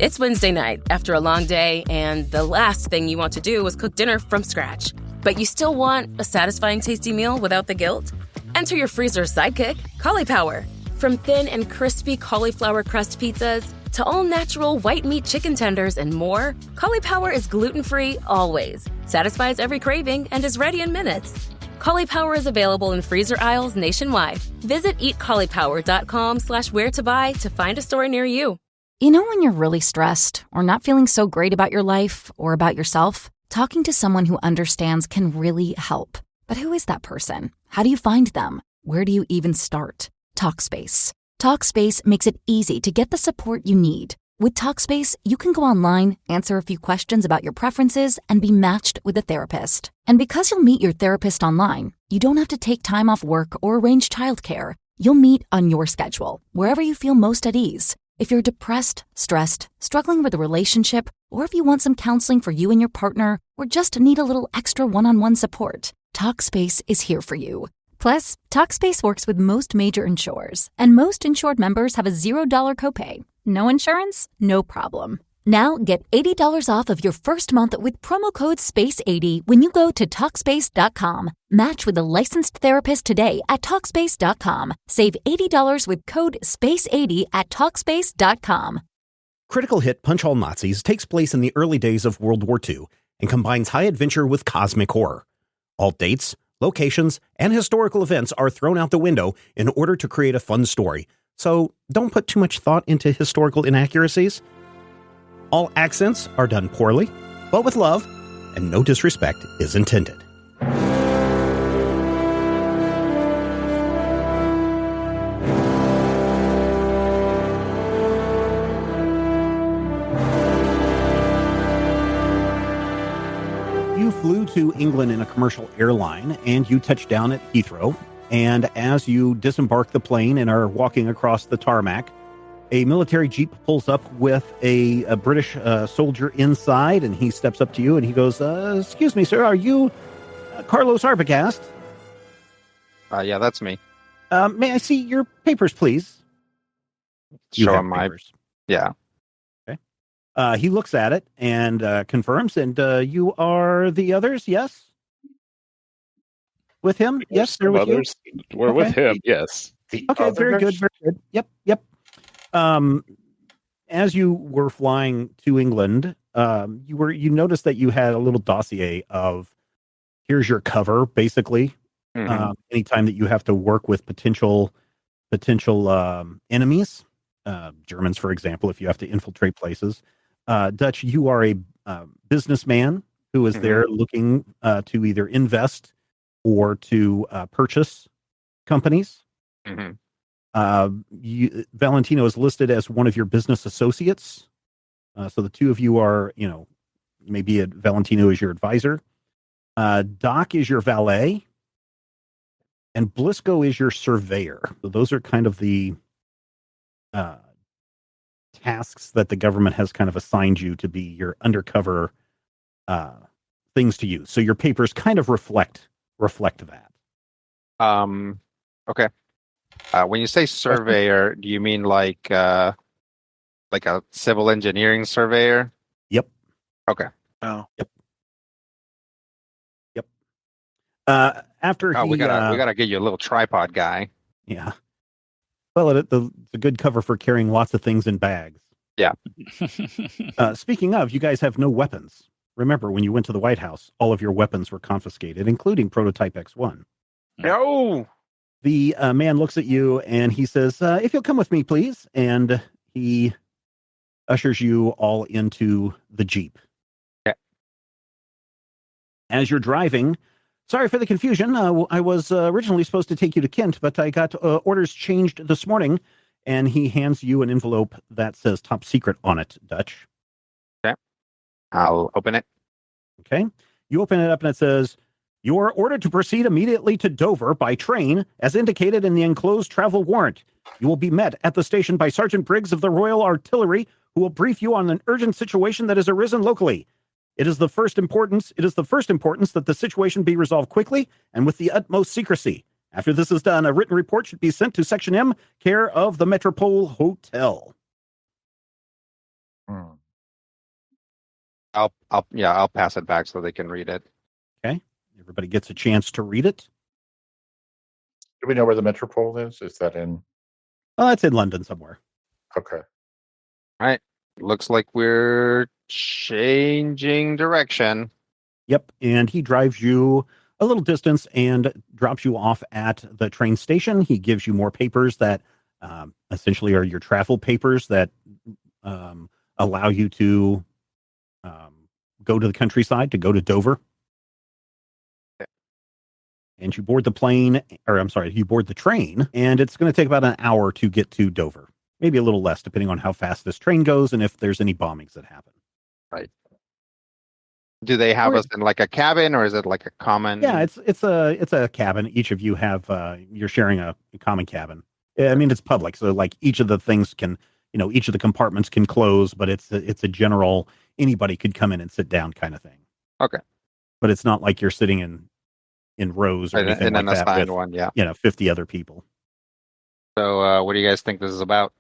It's Wednesday night after a long day, and the last thing you want to do is cook dinner from scratch. But you still want a satisfying, tasty meal without the guilt? Enter your freezer's sidekick, Cauliflower. From thin and crispy cauliflower crust pizzas to all-natural white meat chicken tenders and more, Cauliflower is gluten-free always, satisfies every craving, and is ready in minutes. Cauliflower is available in freezer aisles nationwide. Visit eatcauliflower.com/where-to-buy to find a store near you. You know when you're really stressed or not feeling so great about your life or about yourself? Talking to someone who understands can really help. But who is that person? How do you find them? Where do you even start? Talkspace. Talkspace makes it easy to get the support you need. With Talkspace, you can go online, answer a few questions about your preferences, and be matched with a therapist. And because you'll meet your therapist online, you don't have to take time off work or arrange childcare. You'll meet on your schedule, wherever you feel most at ease. If you're depressed, stressed, struggling with a relationship, or if you want some counseling for you and your partner, or just need a little extra one-on-one support, Talkspace is here for you. Plus, Talkspace works with most major insurers, and most insured members have a $0 copay. No insurance? No problem. Now get $80 off of your first month with promo code SPACE80 when you go to Talkspace.com. Match with a licensed therapist today at Talkspace.com. Save $80 with code SPACE80 at Talkspace.com. Critical hit Punch All Nazis takes place in the early days of World War II and combines high adventure with cosmic horror. All dates, locations, and historical events are thrown out the window in order to create a fun story. So don't put too much thought into historical inaccuracies. All accents are done poorly, but with love, and no disrespect is intended. You flew to England in a commercial airline, and you touched down at Heathrow. And as you disembark the plane and are walking across the tarmac, a military jeep pulls up with a British soldier inside, and he steps up to you and he goes, excuse me, sir, are you Carlos Arbogast? Yeah, that's me. May I see your papers, please? Show him my papers. Yeah. Okay. He looks at it and confirms, and you are the others, yes? With him? Yes, they're with others. You? We're okay. With him, yes. Okay, very good, very good. Yep. As you were flying to England, you noticed that you had a little dossier of here's your cover, basically. Mm-hmm. Anytime that you have to work with potential enemies, Germans, for example, if you have to infiltrate places. Dutch, you are a businessman who is there looking to either invest or to purchase companies. Mm-hmm. Valentino is listed as one of your business associates. So the two of you are, maybe Valentino is your advisor. Doc is your valet. And Blisco is your surveyor. So those are kind of the tasks that the government has kind of assigned you to be your undercover things to use. So your papers kind of reflect that. Okay. When you say surveyor, do you mean like a civil engineering surveyor? Yep. Okay. Oh. Yep. After we gotta get you a little tripod guy. Yeah. Well, it's a good cover for carrying lots of things in bags. Yeah. Speaking of, you guys have no weapons. Remember, when you went to the White House, all of your weapons were confiscated, including Prototype X1. No. The man looks at you and he says, if you'll come with me, please. And he ushers you all into the Jeep. Okay. As you're driving, sorry for the confusion. I was originally supposed to take you to Kent, but I got orders changed this morning. And he hands you an envelope that says top secret on it, Dutch. Okay. I'll open it. Okay. You open it up and it says, you are ordered to proceed immediately to Dover by train, as indicated in the enclosed travel warrant. You will be met at the station by Sergeant Briggs of the Royal Artillery, who will brief you on an urgent situation that has arisen locally. It is the first importance that the situation be resolved quickly and with the utmost secrecy. After this is done, a written report should be sent to Section M, care of the Metropole Hotel. I'll pass it back so they can read it. Okay. Everybody gets a chance to read it. Do we know where the Metropole is? Is that in? Oh, it's in London somewhere. Okay. All right. Looks like we're changing direction. Yep. And he drives you a little distance and drops you off at the train station. He gives you more papers that essentially are your travel papers that allow you to go to the countryside, to go to Dover. And you board the plane, or I'm sorry, you board the train, and it's going to take about an hour to get to Dover. Maybe a little less, depending on how fast this train goes and if there's any bombings that happen. Right. Do they have us in like a cabin, or is it like a common? Yeah, it's a cabin. Each of you have you're sharing a common cabin. I mean, it's public, so like each of the things can, each of the compartments can close, but it's a general, anybody could come in and sit down kind of thing. Okay. But it's not like you're sitting in rows or anything in like an that assigned with, one, yeah. 50 other people. So, what do you guys think this is about?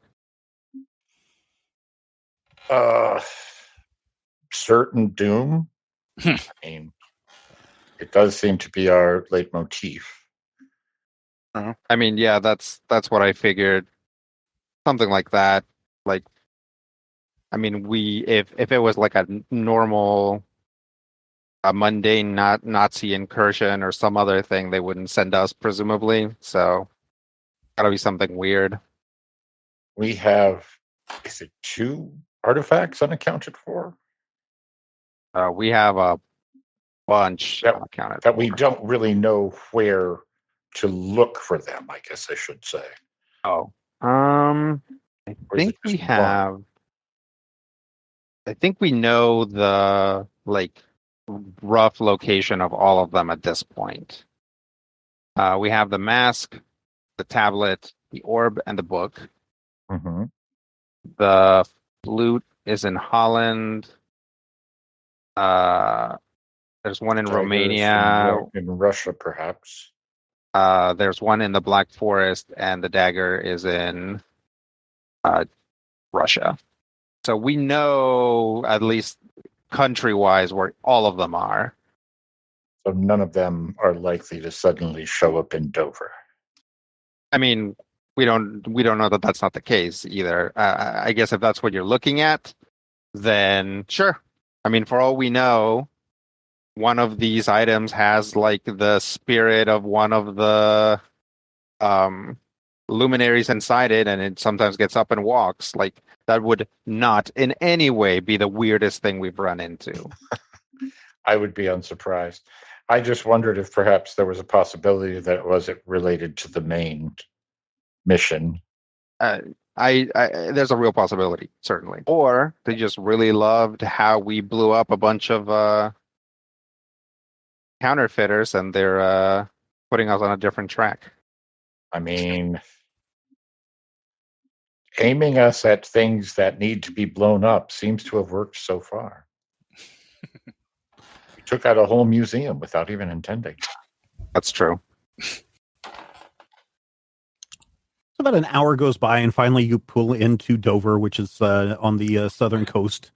Certain doom. I mean, it does seem to be our leitmotif. I mean, yeah, that's what I figured. Something like that. Like, I mean, if it was like a normal, a mundane Nazi incursion or some other thing, they wouldn't send us, presumably. So, gotta be something weird. We have, is it 2 artifacts unaccounted for? We have a bunch unaccounted that for. we don't really know where to look for them, I guess I should say. Oh, I think we have. One? I think we know the rough location of all of them at this point. We have the mask, the tablet, the orb, and the book. Mm-hmm. The flute is in Holland. There's one in Romania. In Russia, perhaps. There's one in the Black Forest, and the dagger is in Russia. So we know, at least country-wise, where all of them are. So none of them are likely to suddenly show up in Dover. I mean, we don't know that that's not the case either. I guess if that's what you're looking at, then sure. I mean, for all we know, one of these items has like the spirit of one of the luminaries inside it, and it sometimes gets up and walks. Like, that would not in any way be the weirdest thing we've run into. I would be unsurprised. I just wondered if perhaps there was a possibility that it wasn't related to the main mission. There's a real possibility, certainly. Or they just really loved how we blew up a bunch of counterfeiters, and they're putting us on a different track. I mean, aiming us at things that need to be blown up seems to have worked so far. We took out a whole museum without even intending. That's true. About an hour goes by, and finally you pull into Dover, which is on the southern coast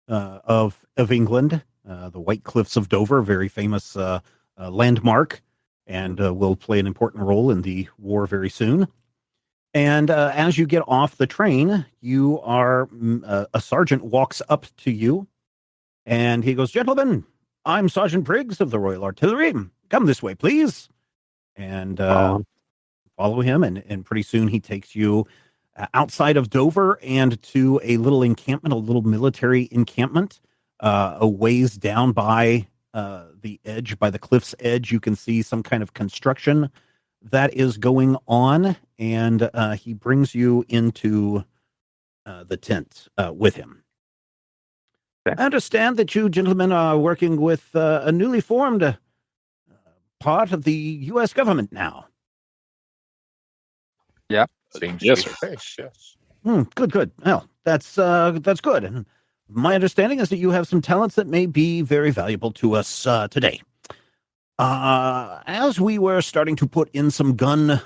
of England. The White Cliffs of Dover, very famous landmark, and will play an important role in the war very soon. And as you get off the train, you are a sergeant walks up to you, and he goes, "Gentlemen, I'm Sergeant Briggs of the Royal Artillery. Come this way, please." And follow him, and pretty soon he takes you outside of Dover and to a little encampment, a little military encampment, a ways down by the edge, by the cliff's edge. You can see some kind of construction that is going on, and he brings you into the tent with him. Okay. I understand that you gentlemen are working with a newly formed part of the U.S. government now. Yeah. Yes, sir. Yes. Good. Well, that's good. And my understanding is that you have some talents that may be very valuable to us today. As we were starting to put in some gun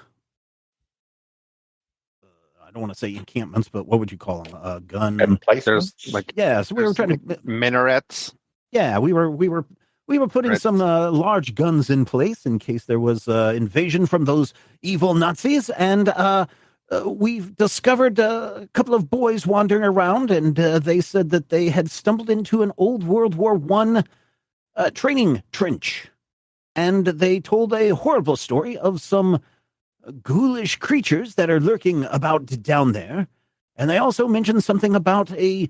don't want to say encampments, but what would you call them? Gun. Emplacements? There's like Yeah, so we were trying to. minarets. Yeah, we were putting Right. some large guns in place in case there was invasion from those evil Nazis, and we've discovered a couple of boys wandering around, and they said that they had stumbled into an old World War I training trench, and they told a horrible story of some ghoulish creatures that are lurking about down there, and they also mentioned something about a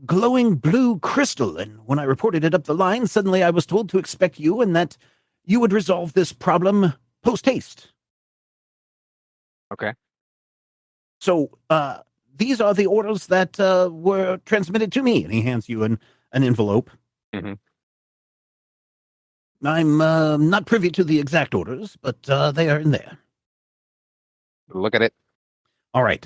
glowing blue crystal, and when I reported it up the line, suddenly I was told to expect you and that you would resolve this problem post-haste. Okay. So, these are the orders that were transmitted to me, and he hands you an envelope. Mm-hmm. I'm not privy to the exact orders, but they are in there. Look at it. All right.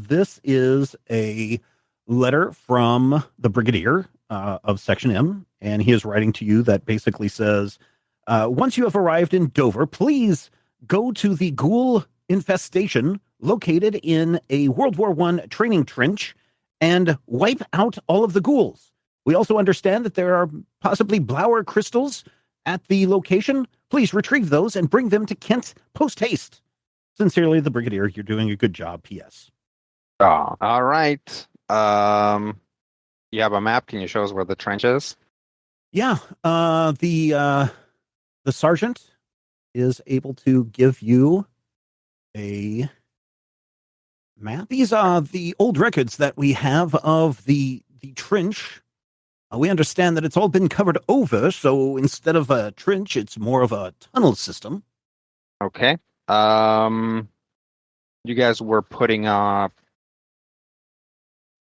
This is a letter from the Brigadier of Section M, and he is writing to you that basically says, once you have arrived in Dover, please go to the Ghoul infestation located in a World War I training trench and wipe out all of the ghouls. We also understand that there are possibly Blower crystals at the location. Please retrieve those and bring them to Kent post-haste. Sincerely, the Brigadier. You're doing a good job, P.S. Oh, all right. You have a map. Can you show us where the trench is? Yeah, the sergeant is able to give you a map. These are the old records that we have of the trench. We understand that it's all been covered over, so instead of a trench, it's more of a tunnel system. Okay. You guys were putting up.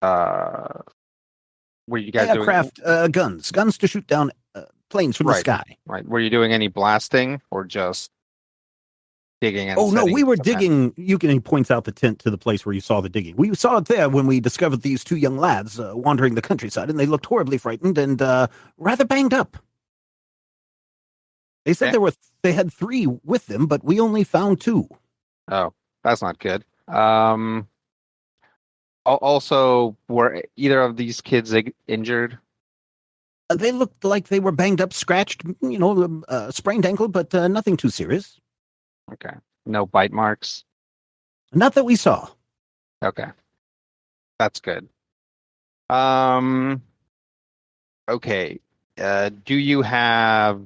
Were you guys Aircraft, guns to shoot down planes from the sky. Right. Were you doing any blasting or just digging? And Oh no, we were cement? digging. He points out the tent to the place where you saw the digging. We saw it there when we discovered these two young lads wandering the countryside, and they looked horribly frightened and rather banged up. They said they had 3 with them, but we only found 2. Oh, that's not good. Also, were either of these kids injured? They looked like they were banged up, scratched, sprained ankle, but nothing too serious. Okay. No bite marks? Not that we saw. Okay. That's good. Okay. Do you have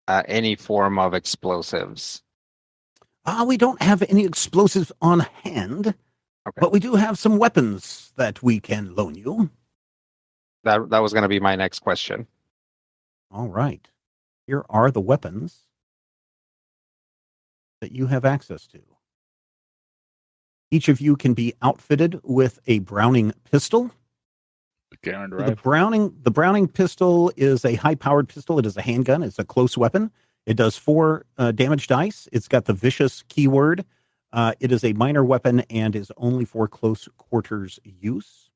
any form of explosives? We don't have any explosives on hand, but we do have some weapons that we can loan you. That was going to be my next question. All right. Here are the weapons that you have access to. Each of you can be outfitted with a Browning pistol. The Browning pistol is a high-powered pistol. It is a handgun. It's a close weapon. It does 4 damage dice. It's got the vicious keyword. It is a minor weapon and is only for close quarters use.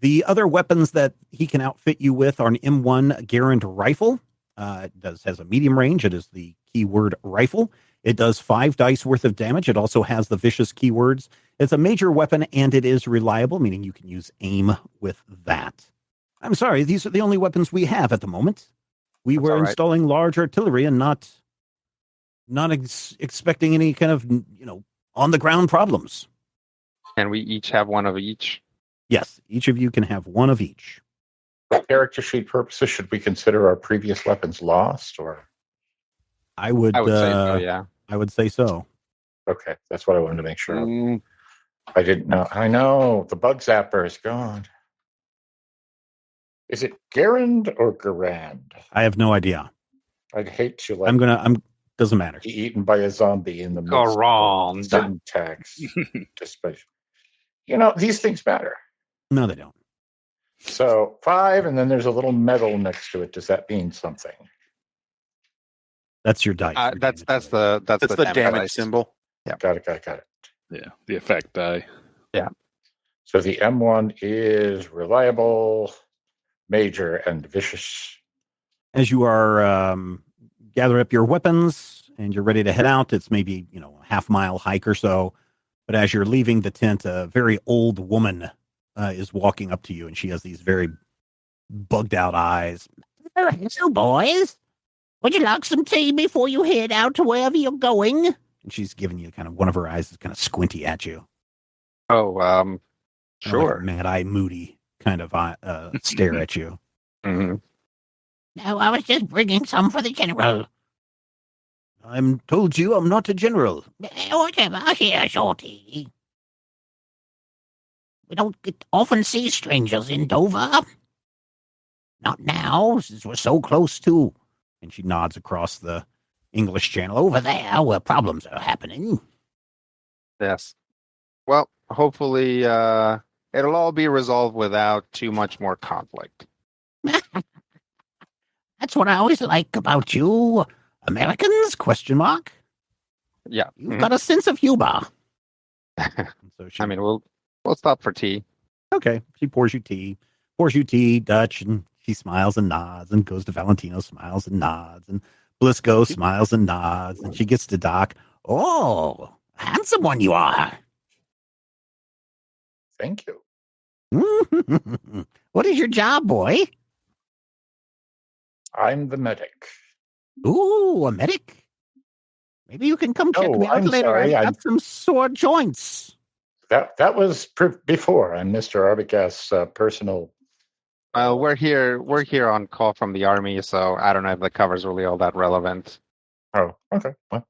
The other weapons that he can outfit you with are an M1 Garand rifle. It has a medium range. It is the keyword rifle. It does 5 dice worth of damage. It also has the vicious keywords. It's a major weapon and it is reliable, meaning you can use aim with that. I'm sorry, these are the only weapons we have at the moment. We were installing large artillery and not expecting any kind of, on the ground problems. And we each have one of each? Yes, each of you can have one of each. For character sheet purposes, should we consider our previous weapons lost, or? I would say so, yeah. I would say so. Okay, that's what I wanted to make sure of. I didn't know. I know the bug zapper is gone. Is it Garand or Garand? I have no idea. I'd hate to doesn't matter. Be eaten by a zombie in the midst Garand. of syntax. These things matter. No, they don't. So 5, and then there's a little medal next to it. Does that mean something? That's your dice. That's the damage symbol. Yeah, got it. Yeah, the effect die. Yeah. So the M1 is reliable, major, and vicious. As you are gather up your weapons and you're ready to head out, it's maybe a half-mile hike or so. But as you're leaving the tent, a very old woman is walking up to you, and she has these very bugged out eyes. Oh, hello, boys. Would you like some tea before you head out to wherever you're going? And she's giving you kind of, one of her eyes is kind of squinty at you. Oh, Kind of like sure. a mad eye, moody kind of stare at you. Hmm. No, I was just bringing some for the general. I'm told you I'm not a general. Whatever, here, shorty. We don't often see strangers in Dover. Not now, since we're so close to. And she nods across the English Channel Over there, where problems are happening. Yes. Well, hopefully, it'll all be resolved without too much more conflict. That's what I always like about you. Americans, question mark. Yeah. You've got a sense of humor. So she, I mean, we'll stop for tea. okay, she pours you tea, Dutch, and she smiles and nods, and goes to Valentino, smiles and nods, and Blisco smiles and nods, and she gets to Doc. Oh, handsome one you are. Thank you. What is your job, boy? I'm the medic. Ooh, a medic. Maybe you can come check Oh, me out I'm later. sorry, I've got some sore joints. That was before. I'm Mr. Arbogast's personal. We're here on call from the army, so I don't know if the cover's really all that relevant. Oh, okay. Well,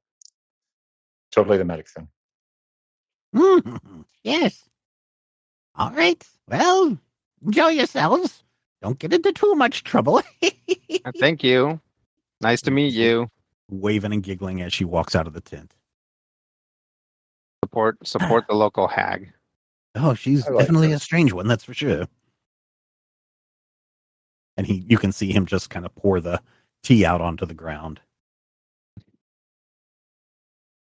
totally the medic then. Yes. All right. Well, enjoy yourselves. Don't get into too much trouble. Thank you. Nice to meet you. Waving and giggling as she walks out of the tent. Support the local hag. Oh, she's I like definitely her. a strange one, that's for sure. And you can see him just kind of pour the tea out onto the ground.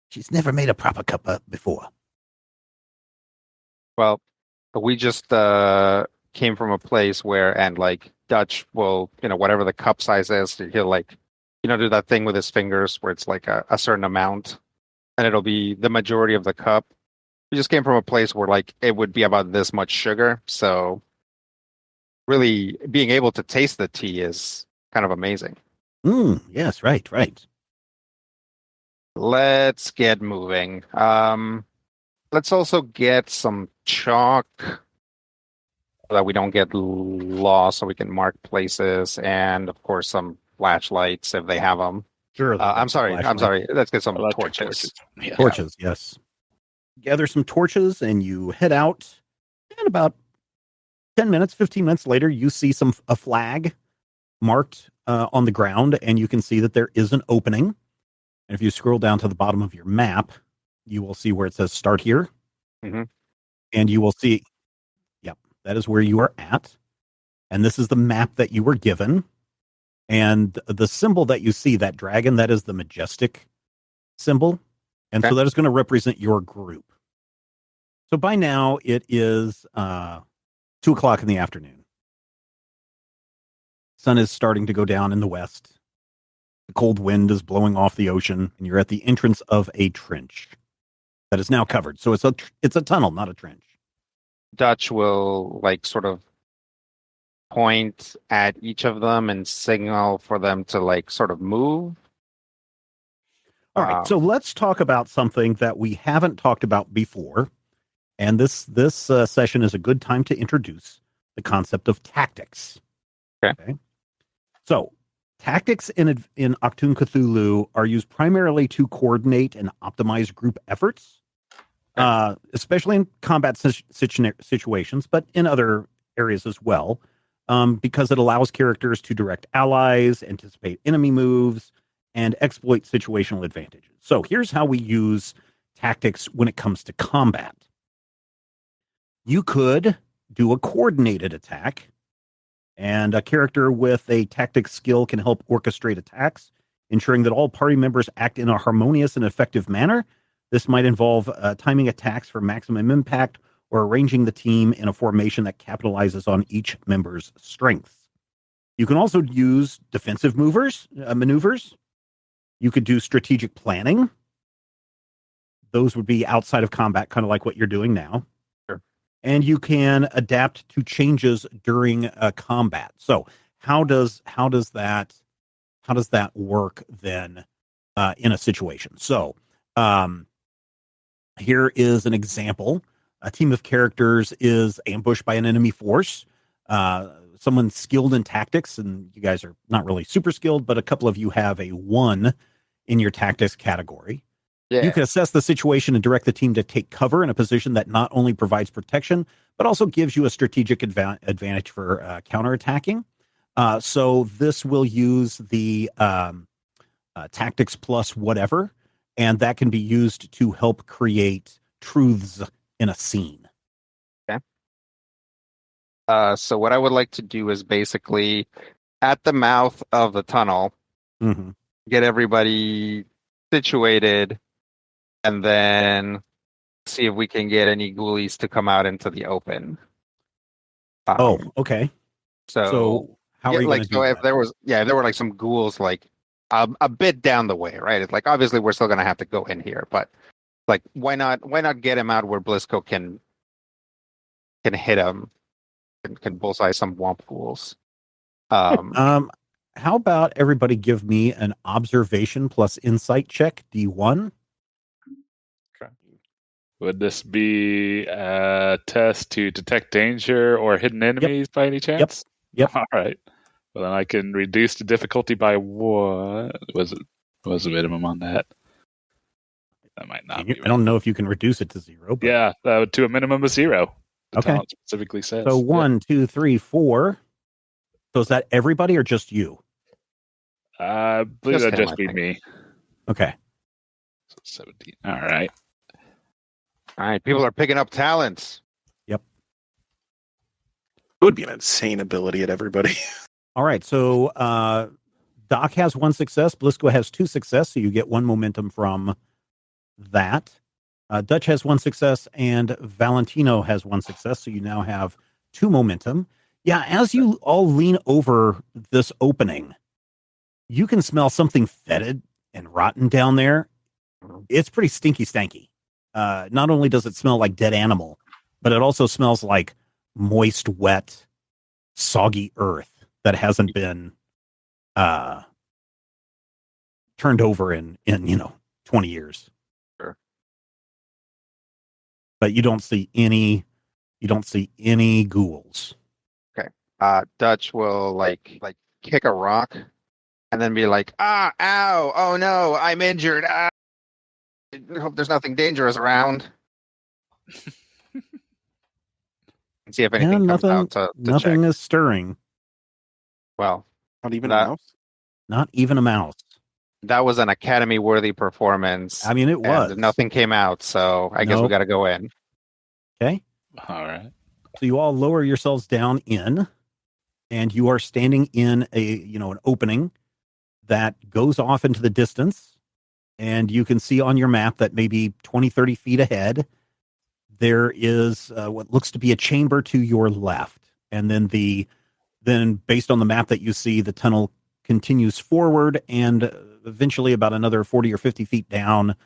She's never made a proper cup up before. Well, we just came from a place where, and like Dutch will, whatever the cup size is, he'll like, do that thing with his fingers where it's like a certain amount, and it'll be the majority of the cup. We just came from a place where like it would be about this much sugar, so really being able to taste the tea is kind of amazing. Yes, right. Let's get moving. Let's also get some chalk so that we don't get lost, so we can mark places, and of course some flashlights if they have them. Sure. I'm sorry. Let's get some Electric torches. Yeah. Torches, yes. Gather some torches and you head out. And about 10 minutes, 15 minutes later, you see a flag marked on the ground, and you can see that there is an opening. And if you scroll down to the bottom of your map, you will see where it says start here. Mm-hmm. And you will see, yep, that is where you are at. And this is the map that you were given. And the symbol that you see, that dragon, that is the majestic symbol. And so that is going to represent your group. So by now it is 2:00 in the afternoon. Sun is starting to go down in the west. The cold wind is blowing off the ocean, and you're at the entrance of a trench that is now covered. So it's a tunnel, not a trench. Dutch will like sort of point at each of them and signal for them to like sort of move. All right, so let's talk about something that we haven't talked about before. And this session is a good time to introduce the concept of tactics. Okay. So tactics in Achtung Cthulhu are used primarily to coordinate and optimize group efforts, especially in combat situations, but in other areas as well, because it allows characters to direct allies, anticipate enemy moves, and exploit situational advantages. So here's how we use tactics when it comes to combat. You could do a coordinated attack, and a character with a tactics skill can help orchestrate attacks, ensuring that all party members act in a harmonious and effective manner. This might involve timing attacks for maximum impact or arranging the team in a formation that capitalizes on each member's strengths. You can also use defensive maneuvers. You could do strategic planning. those would be outside of combat, kind of like what you're doing now. Sure. And you can adapt to changes during combat. So how does that work then in a situation? So here is an example. A team of characters is ambushed by an enemy force. Someone skilled in tactics, and you guys are not really super skilled, but a couple of you have a 1 in your tactics category. Yeah. You can assess the situation and direct the team to take cover in a position that not only provides protection, but also gives you a strategic advantage for counterattacking. So this will use the tactics plus whatever, and that can be used to help create truths in a scene. Okay. So what I would like to do is basically at the mouth of the tunnel, get everybody situated, and then see if we can get any ghoulies to come out into the open. Okay. So how are you going to do if that? there were like some ghouls like a bit down the way, right? It's like obviously we're still going to have to go in here, but like why not get him out where Blisco can hit him and can bullseye some womp ghouls. How about everybody give me an observation plus insight check, D1? Would this be a test to detect danger or hidden enemies by any chance? Yep. All right. Well, then I can reduce the difficulty by what? Was the minimum on that? That might not be. I don't know if you can reduce it to 0. But... Yeah, to a minimum of 0. The talent specifically says. So 1, 2, 3, 4. So is that everybody or just you? I believe that'd just be me. Okay. So 17. All right. All right. People are picking up talents. Yep. It would be an insane ability at everybody. All right. So Doc has 1 success. Blisco has 2 success. So you get 1 momentum from that. Dutch has 1 success, and Valentino has 1 success. So you now have 2 momentum. Yeah. As you all lean over this opening, you can smell something fetid and rotten down there. It's pretty stinky stanky. Not only does it smell like dead animal, but it also smells like moist, wet, soggy earth that hasn't been turned over in 20 years. Sure. But you don't see any ghouls. Okay. Dutch will like kick a rock and then be like, ow, oh no, I'm injured. I hope there's nothing dangerous around. And see if anything comes out to nothing check. is stirring. Well, not even a mouse. Not even a mouse. That was an Academy-worthy performance. I mean, it was. And nothing came out, so I guess we got to go in. Okay. All right. So you all lower yourselves down in, and you are standing in an opening that goes off into the distance. And you can see on your map that maybe 20, 30 feet ahead, there is what looks to be a chamber to your left. And then based on the map that you see, the tunnel continues forward, and eventually about another 40 or 50 feet down,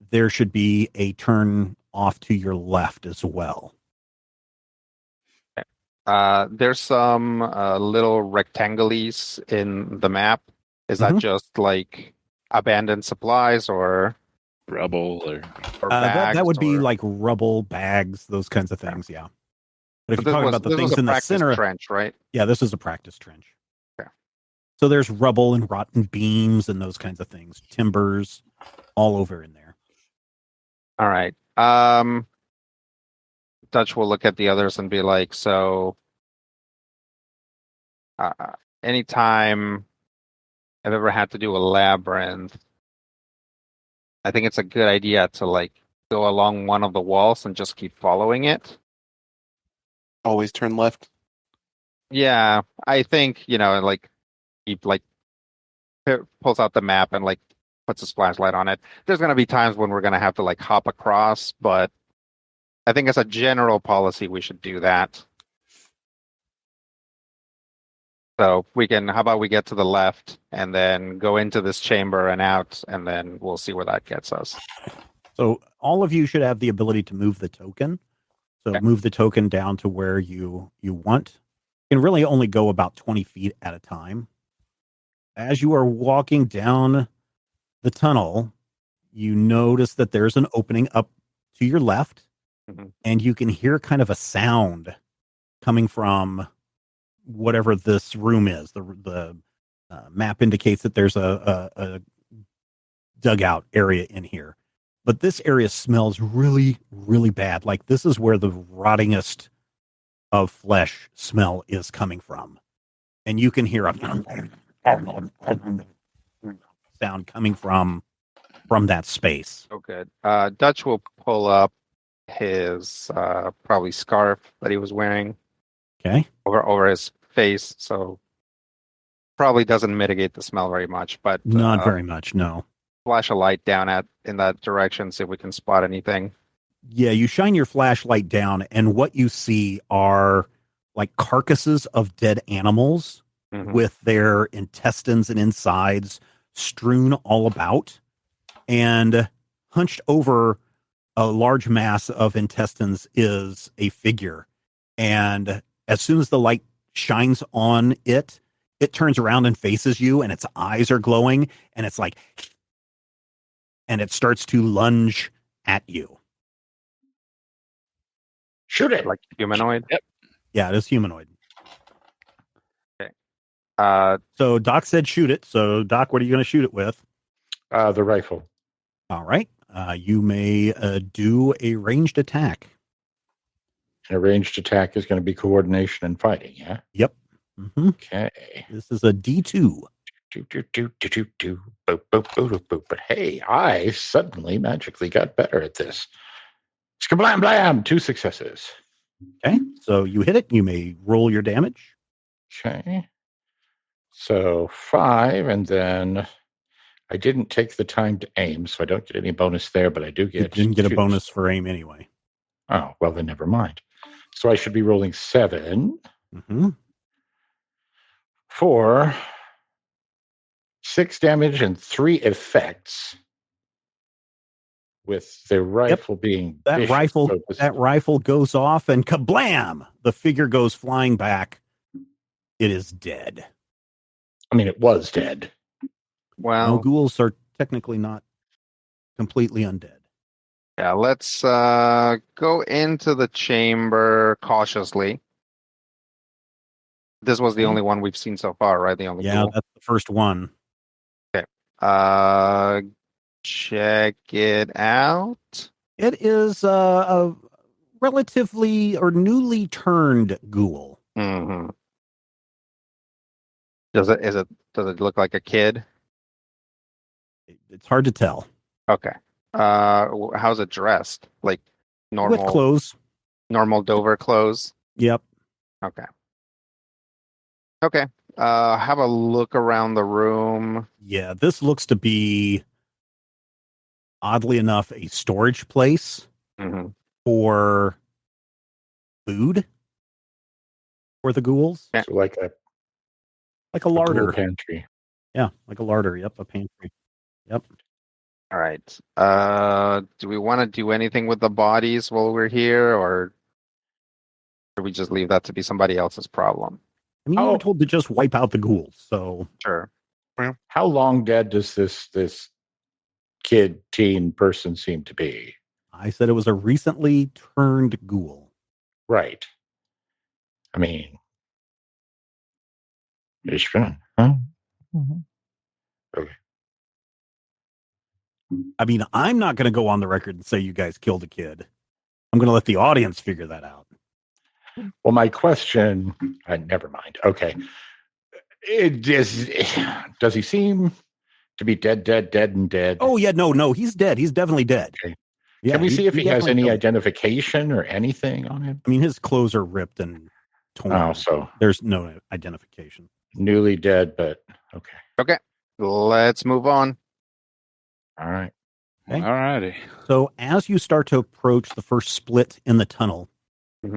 there should be a turn off to your left as well. There's some little rectangles in the map. Is that just like abandoned supplies or rubble or bags? That would be like rubble, bags, those kinds of things. Yeah. But if you're talking about the things in the center, trench, right? Yeah, this is a practice trench. Okay. So there's rubble and rotten beams and those kinds of things, timbers, all over in there. All right. Dutch will look at the others and be like, so anytime I've ever had to do a labyrinth, I think it's a good idea to like go along one of the walls and just keep following it. Always turn left. Yeah, I think, like he like pulls out the map and like puts a flashlight on it. There's going to be times when we're going to have to like hop across, but I think as a general policy, we should do that. So how about we get to the left and then go into this chamber and out, and then we'll see where that gets us. So all of you should have the ability to move the token. So Okay. move the token down to where you want. You can really only go about 20 feet at a time. As you are walking down the tunnel, you notice that there's an opening up to your left, and you can hear kind of a sound coming from whatever this room is. The map indicates that there's a dugout area in here. But this area smells really, really bad. Like this is where the rottingest of flesh smell is coming from. And you can hear a sound coming from that space. Oh, good. Dutch will pull up his probably scarf that he was wearing Okay. over his face, so probably doesn't mitigate the smell very much, but Not very much, no. flash a light down in that direction, see if we can spot anything. Yeah, you shine your flashlight down, and what you see are like carcasses of dead animals with their intestines and insides strewn all about, and hunched over a large mass of intestines is a figure. And as soon as the light shines on it, it turns around and faces you, and its eyes are glowing, and it's like, and it starts to lunge at you. Shoot it. Like humanoid? Yep. Yeah, it is humanoid. Okay. So Doc said shoot it. So Doc, what are you going to shoot it with? The rifle. All right. You may do a ranged attack. And a ranged attack is going to be coordination and fighting, yeah? Yep. Mm-hmm. Okay. This is a D2. Boop, boop, boop, boop, boop. But hey, I suddenly magically got better at this. Skablam blam, 2 successes. Okay. So you hit it. You may roll your damage. Okay. So 5, and then I didn't take the time to aim, so I don't get any bonus there, but I do get... You didn't get a 2. bonus for aim anyway. Oh, well, then never mind. So I should be rolling 7 for 6 damage and 3 effects, with the rifle being That vicious, rifle. so That rifle goes off, and kablam! The figure goes flying back. It is dead. I mean, it was dead. Well, No, ghouls are technically not completely undead. yeah, let's go into the chamber cautiously. This was the only one we've seen so far, right? The only ghoul. That's the first one. Check it out. It is a relatively or newly turned ghoul. Mm-hmm. Does it look like a kid? It's hard to tell. Okay. How's it dressed? Like normal With clothes. Normal Dover clothes? Yep. Okay. Okay. Have a look around the room. Yeah, this looks to be, oddly enough, a storage place for food for the ghouls. So like a larder. ghoul pantry. Yeah, like a larder. Yep, a pantry. Yep. All right. Do we want to do anything with the bodies while we're here, or do we just leave that to be somebody else's problem? I mean, you were told to just wipe out the ghouls, so sure. How long dead does this teen person seem to be? I said it was a recently turned ghoul. Right. I mean, it's fun, huh? Okay. I mean, I'm not going to go on the record and say you guys killed a kid. I'm going to let the audience figure that out. Well, my question, never mind. Okay. Does he seem to be dead and dead? Oh, yeah, no, he's dead. He's definitely dead. Okay. Yeah, Can we see if he has definitely any killed. identification or anything on him? I mean, his clothes are ripped and torn. Oh, so there's no identification. Newly dead, but okay. Okay. Let's move on. All right. Okay. All righty. So as you start to approach the first split in the tunnel,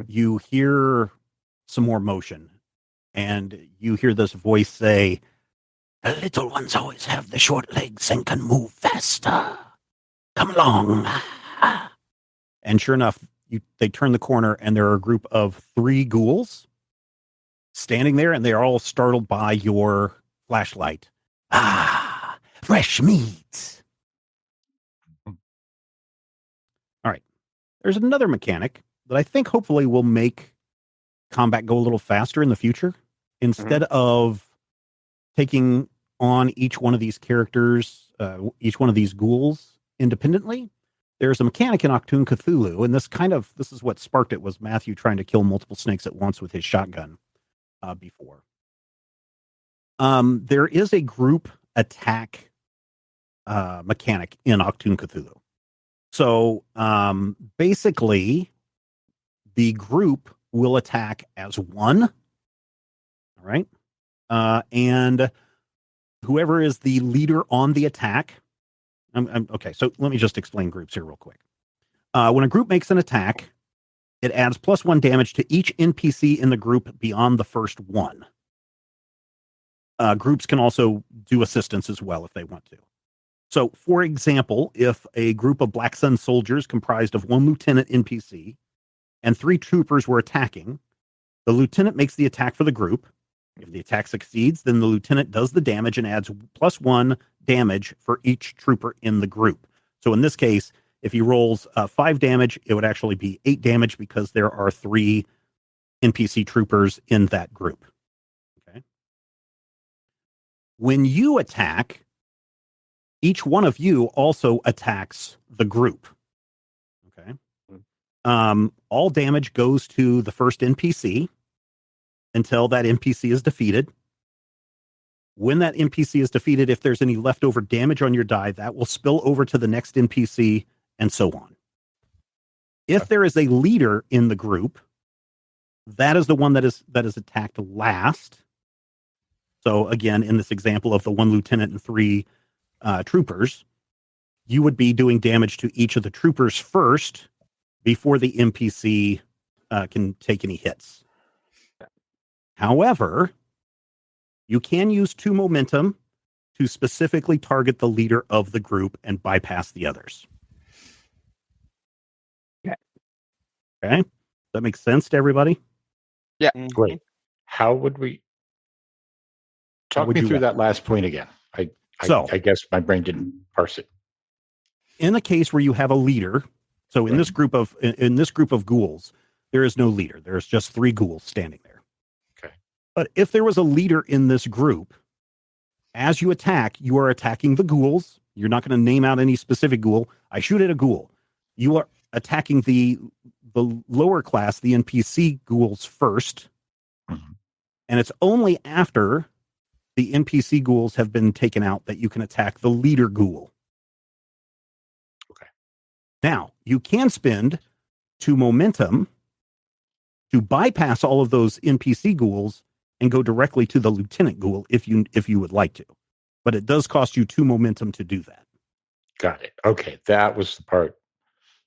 you hear some more motion, and you hear this voice say, "The little ones always have the short legs and can move faster." Come along. And sure enough, they turn the corner, and there are a group of 3 ghouls standing there, and they are all startled by your flashlight. Ah, fresh meat. All right. There's another mechanic that I think hopefully will make combat go a little faster in the future. Instead of taking on each one of these characters, each one of these ghouls independently, there's a mechanic in Octoon Cthulhu, and this is what sparked it, was Matthew trying to kill multiple snakes at once with his shotgun before. There is a group attack mechanic in Octoon Cthulhu. So basically, the group will attack as one. All right. And whoever is the leader on the attack. Okay, so let me just explain groups here real quick. When a group makes an attack, it adds +1 damage to each NPC in the group beyond the first one. Groups can also do assistance as well if they want to. So, for example, if a group of Black Sun soldiers comprised of 1 lieutenant NPC and 3 troopers were attacking, the lieutenant makes the attack for the group. If the attack succeeds, then the lieutenant does the damage and adds +1 damage for each trooper in the group. So in this case, if he rolls 5 damage, it would actually be 8 damage because there are 3 NPC troopers in that group. Okay. When you attack, each one of you also attacks the group. Okay. All damage goes to the first NPC until that NPC is defeated. When that NPC is defeated, if there's any leftover damage on your die, that will spill over to the next NPC, and so on. If there is a leader in the group, that is the one that is attacked last. So again, in this example of the 1 lieutenant and 3 troopers, you would be doing damage to each of the troopers first before the NPC can take any hits. However, you can use 2 momentum to specifically target the leader of the group and bypass the others. Okay. That makes sense to everybody? Yeah. Great. How would we talk me through that last point again? I guess my brain didn't parse it. In the case where you have a leader, so in this group of ghouls, there is no leader. There's just 3 ghouls standing there. Okay. But if there was a leader in this group, as you attack, you are attacking the ghouls. You're not going to name out any specific ghoul. I shoot at a ghoul. You are attacking the lower class, the NPC ghouls first. Mm-hmm. And it's only after the NPC ghouls have been taken out that you can attack the leader ghoul. Okay. Now, you can spend 2 momentum to bypass all of those NPC ghouls and go directly to the lieutenant ghoul if you would like to. But it does cost you 2 momentum to do that. Got it. Okay. That was the part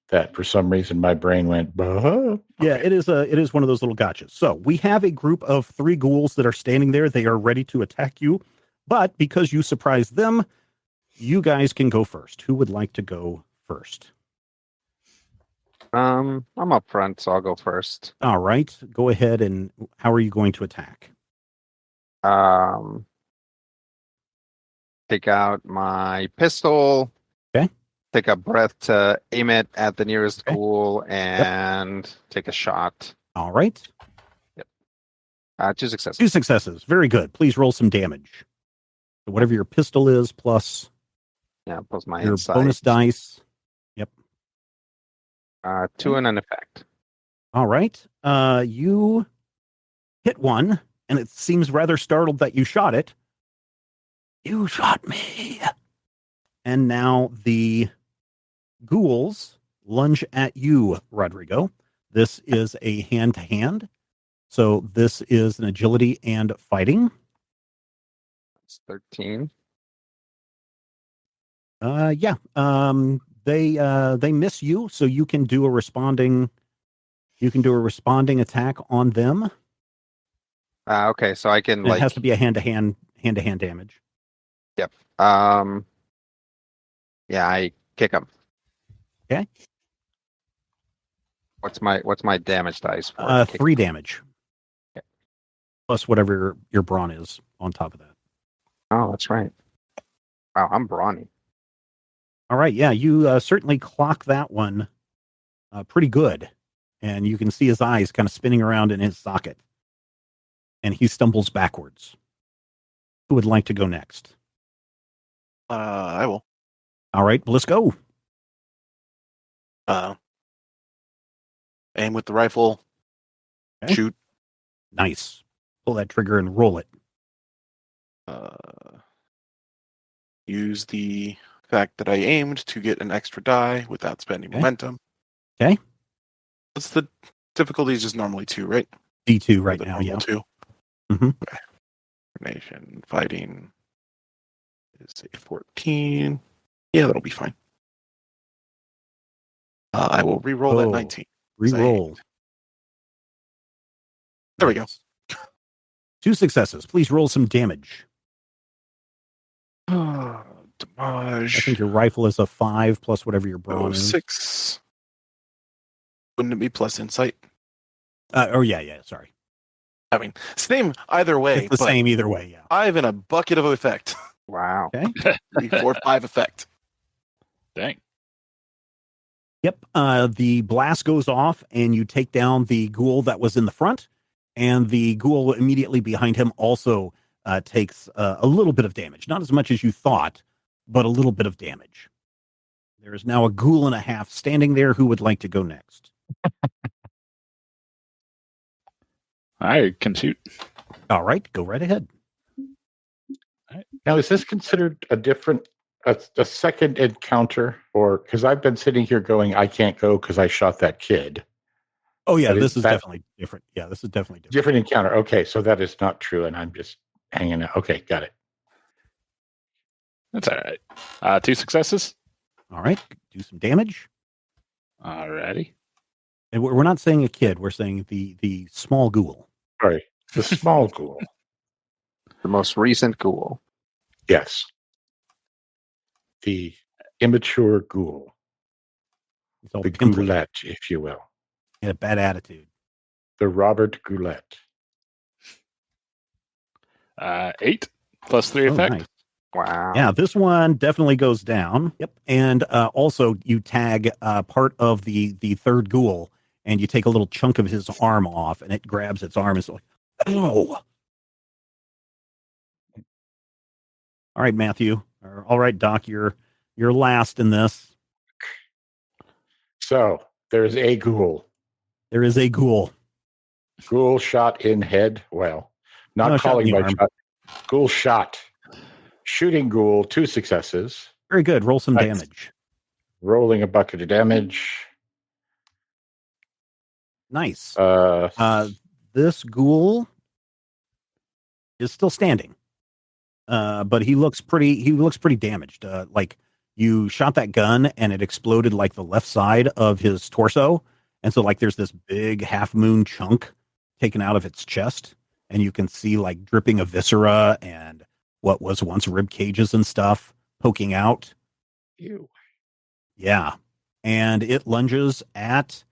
that for some reason my brain went, okay. Yeah, it is one of those little gotchas. So we have a group of 3 ghouls that are standing there. They are ready to attack you. But because you surprised them, you guys can go first. Who would like to go first? I'm up front, so I'll go first. All right. Go ahead. And how are you going to attack? Take out my pistol. Okay. Take a breath to aim it at the nearest ghoul and take a shot. All right. Yep. 2 successes. 2 successes. Very good. Please roll some damage. So whatever your pistol is, plus plus my your insight. bonus dice. Yep. 2 and an effect. All right. You hit one, and it seems rather startled that you shot it. You shot me. And now the ghouls lunge at you, Rodrigo. This is a hand-to-hand. So this is an agility and fighting. It's 13. They miss you, so you can do a responding attack on them. Okay, so I can And it has to be a hand-to-hand damage. Yep. Yeah, I kick him. Okay. What's my damage dice for? 3 damage. Okay. Plus whatever your brawn is on top of that. Oh, that's right. Wow, I'm brawny. All right. Yeah, you certainly clock that one pretty good. And you can see his eyes kind of spinning around in his socket. And he stumbles backwards. Who would like to go next? I will. All right, let's go. Aim with the rifle. Okay. Shoot. Nice. Pull that trigger and roll it. Use the fact that I aimed to get an extra die without spending momentum. Okay. What's the difficulty? Is just normally 2, right? D2 right the now, normal yeah. 2. Mm-hmm. Okay. Coordination, fighting is a 14. Yeah, that'll be fine. I will re-roll that 19. Re-roll. There we go. 2 successes. Please roll some damage. Damage. I think your rifle is a 5 plus whatever your brawn is. 6. Wouldn't it be plus insight? Yeah. Sorry. I mean, same either way. It's the same either way, yeah. 5 in a bucket of effect. Wow. Okay. 3, 4, 5 effect. Dang. Yep. The blast goes off, and you take down the ghoul that was in the front, and the ghoul immediately behind him also takes a little bit of damage. Not as much as you thought, but a little bit of damage. There is now a ghoul and a half standing there. Who would like to go next? I can shoot. All right, go right ahead. Now, is this considered a second encounter, or because I've been sitting here going, I can't go because I shot that kid. Oh yeah, But this is definitely different. Yeah, this is definitely different. Different encounter. Okay, so that is not true, and I'm just hanging out. Okay, got it. That's all right. 2 successes. All right, do some damage. Alrighty. And we're not saying a kid. We're saying the small ghoul. Sorry, the small ghoul. The most recent ghoul. Yes. The immature ghoul. He's all The pimply. Goulette, if you will. He had a bad attitude. The Robert Goulette. 8 plus 3 effect. Nice. Wow. Yeah, this one definitely goes down. Yep. And also you tag part of the third ghoul, and you take a little chunk of his arm off, and it grabs its arm. It's like, oh. All right, Matthew. All right, Doc. You're last in this. So there's a ghoul. There is a ghoul. Ghoul shot in head. Well, not No, shot in calling the by arm. shot. Ghoul shot. Shooting ghoul, 2 successes. Very good. Roll some Nice. damage. Rolling a bucket of damage. Nice. Uh, This ghoul is still standing. But he looks pretty damaged. Like you shot that gun and it exploded like the left side of his torso. And so like there's this big half moon chunk taken out of its chest, and you can see like dripping of viscera and what was once rib cages and stuff poking out. Ew. Yeah. And it lunges at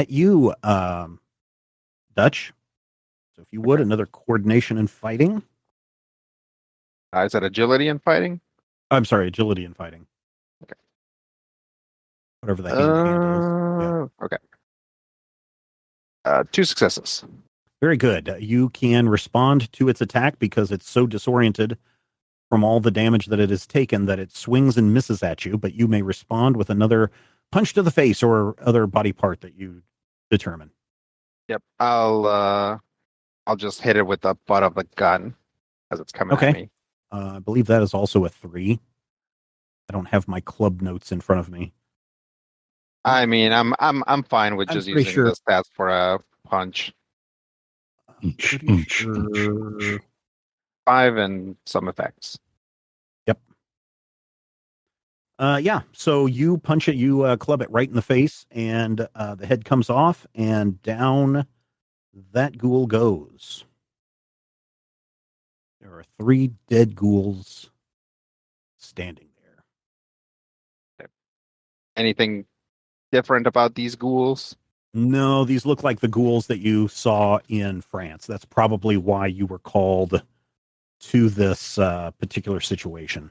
you, Dutch. So if you would, another coordination and fighting. Is that agility and fighting? I'm sorry, agility and fighting. Okay. Whatever the hand is. Yeah. Okay. 2 successes. Very good. You can respond to its attack because it's so disoriented from all the damage that it has taken that it swings and misses at you, but you may respond with another punch to the face or other body part that you determine. Yep. I'll just hit it with the butt of the gun as it's coming at me. I believe that is also a 3. I don't have my club notes in front of me. I mean, I'm fine with I'm just pretty using sure- the stats for a punch. I'm pretty sure. 5 and some effects. Yep. Yeah. So you punch it, you club it right in the face, and the head comes off, and down that ghoul goes. There are 3 dead ghouls standing there. Anything different about these ghouls? No, these look like the ghouls that you saw in France. That's probably why you were called to this particular situation,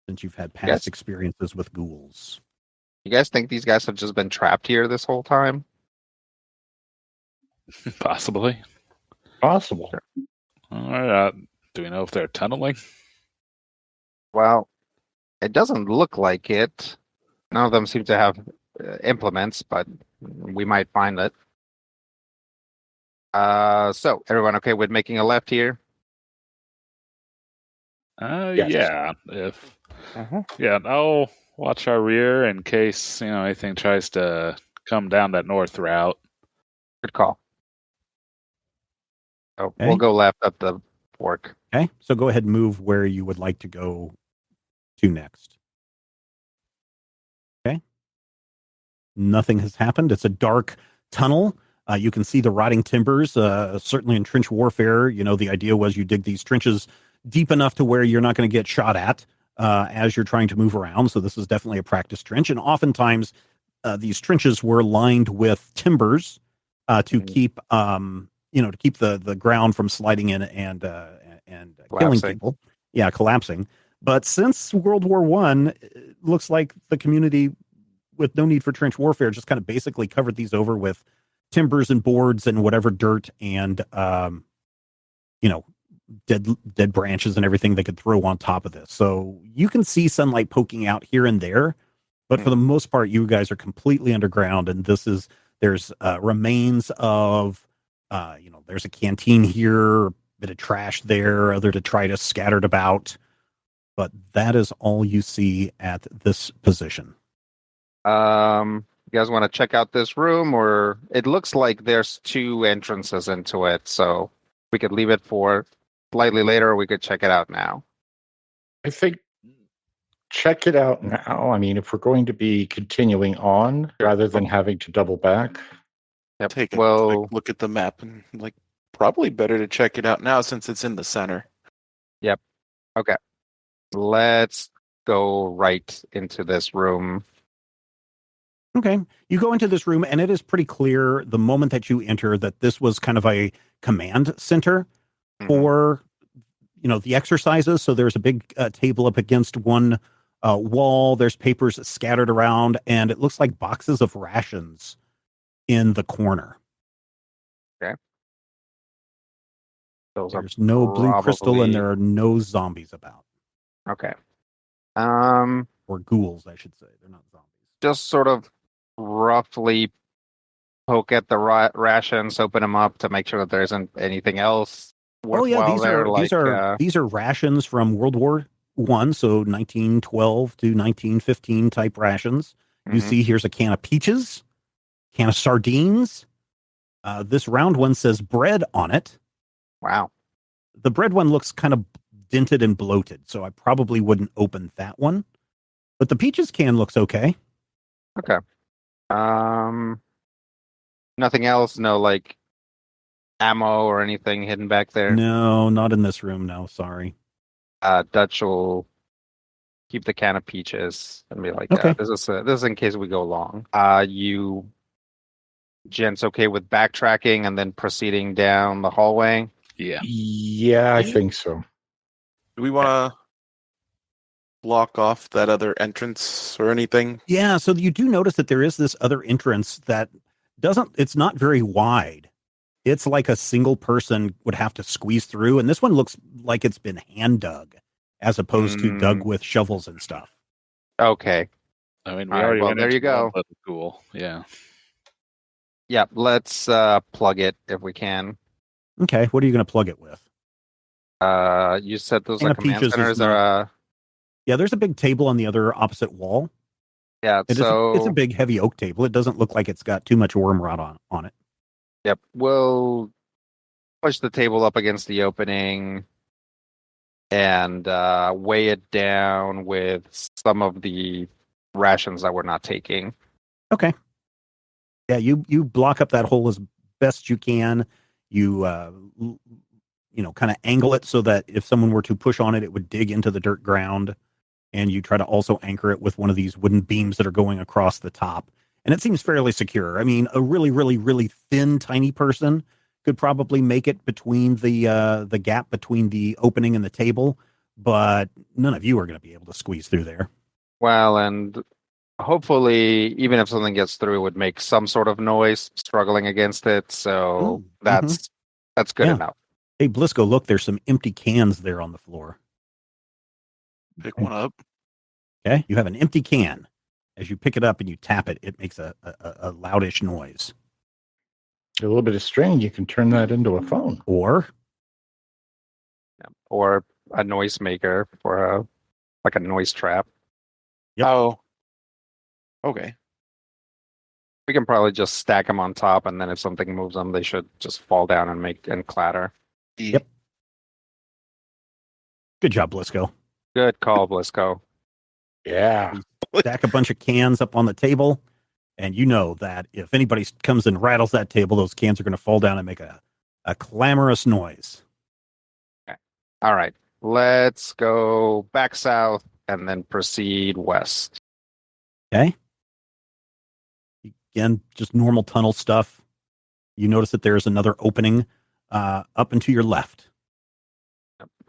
since you've had past experiences with ghouls. You guys think these guys have just been trapped here this whole time? Possibly. Possible. All right. Do we know if they're tunneling? Well, it doesn't look like it. None of them seem to have implements, but we might find it. So everyone okay with making a left here? Yes. Yeah. Yeah, I'll watch our rear in case anything tries to come down that north route. Good call. So Okay. we'll go left up the fork. Okay, so go ahead and move where you would like to go to next. Okay. Nothing has happened. It's a dark tunnel. You can see the rotting timbers. Certainly in trench warfare, the idea was you dig these trenches deep enough to where you're not going to get shot at as you're trying to move around. So this is definitely a practice trench. And oftentimes these trenches were lined with timbers to keep to keep the ground from sliding in and killing people. Yeah, collapsing. But since World War I, it looks like the community, with no need for trench warfare, just kind of basically covered these over with timbers and boards and whatever dirt and dead branches and everything they could throw on top of this. So you can see sunlight poking out here and there, but for the most part, you guys are completely underground. And there's remains of there's a canteen here, a bit of trash there, other detritus scattered about, but that is all you see at this position. You guys want to check out this room, or it looks like there's two entrances into it, so we could leave it for slightly later, or we could check it out now. I think check it out now. I mean, if we're going to be continuing on rather than having to double back. Yep. Take a quick look at the map and probably better to check it out now since it's in the center. Yep. Okay. Let's go right into this room. Okay. You go into this room and it is pretty clear the moment that you enter that this was kind of a command center for, the exercises. So there's a big table up against one wall. There's papers scattered around and it looks like boxes of rations in the corner. Okay. There's no blue crystal and there are no zombies about. Okay. Or ghouls, I should say. They're not zombies. Just sort of roughly poke at the rations, open them up to make sure that there isn't anything else worthwhile. These are rations from World War I, so 1912 to 1915 type rations. You see here's a can of peaches, can of sardines. This round one says bread on it. Wow. The bread one looks kind of dented and bloated, so I probably wouldn't open that one. But the peaches can looks okay. Okay. Nothing else? No, ammo or anything hidden back there? No, not in this room. No, sorry. Dutch will keep the can of peaches and be like, okay. This is in case we go long. You gents okay with backtracking and then proceeding down the hallway? Yeah, I think so. Do we want to block off that other entrance or anything? Yeah, so you do notice that there is this other entrance that it's not very wide. It's like a single person would have to squeeze through, and this one looks like it's been hand dug as opposed to dug with shovels and stuff. Okay. I mean, we already went there you go. Cool. Yeah. Yeah, let's plug it if we can. Okay, what are you going to plug it with? You said those are command centers. Yeah, there's a big table on the other opposite wall. Yeah, it's a big, heavy oak table. It doesn't look like it's got too much worm rot on it. Yep, we'll push the table up against the opening and weigh it down with some of the rations that we're not taking. Okay. Yeah, you block up that hole as best you can. You kind of angle it so that if someone were to push on it, it would dig into the dirt ground. And you try to also anchor it with one of these wooden beams that are going across the top. And it seems fairly secure. I mean, a really, really, really thin, tiny person could probably make it between the gap between the opening and the table, but none of you are going to be able to squeeze through there. Well, and hopefully, even if something gets through, it would make some sort of noise struggling against it. So that's good Yeah. enough. Hey, Blisco, look, there's some empty cans there on the floor. Pick one up. Okay, you have an empty can. As you pick it up and you tap it, it makes a loudish noise. A little bit of string, you can turn that into a phone. Or a noisemaker for like a noise trap. Yep. Oh. Okay. We can probably just stack them on top, and then if something moves them, they should just fall down and clatter. Yep. Good job, Blisco. Good call, Blisco. Yeah. Stack a bunch of cans up on the table, and you know that if anybody comes and rattles that table, those cans are going to fall down and make a clamorous noise. Okay. All right. Let's go back south and then proceed west. Okay. Again, just normal tunnel stuff. You notice that there's another opening up and to your left.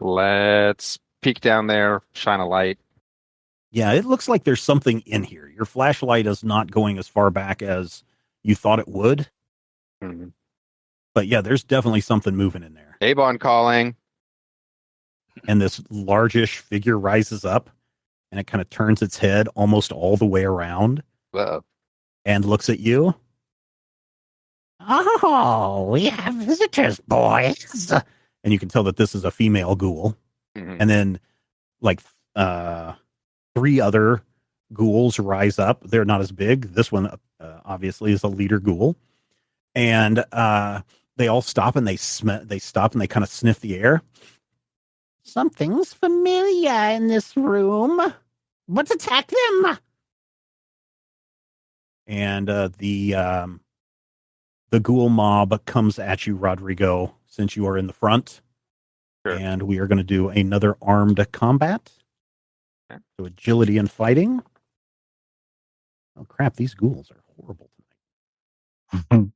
Let's peek down there, shine a light. Yeah, it looks like there's something in here. Your flashlight is not going as far back as you thought it would. Mm-hmm. But yeah, there's definitely something moving in there. Avon calling. And this largish figure rises up, and it kind of turns its head almost all the way around and looks at you. Oh, we have visitors, boys. And you can tell that this is a female ghoul. Mm-hmm. And then like 3 other ghouls rise up. They're not as big. This one obviously is a leader ghoul. And they all stop and they stop and they kind of sniff the air. Something's familiar in this room. Let's attack them. And the ghoul mob comes at you, Rodrigo, since you are in the front. Sure. And we are going to do another armed combat. Okay. So agility and fighting. Oh, crap. These ghouls are horrible tonight.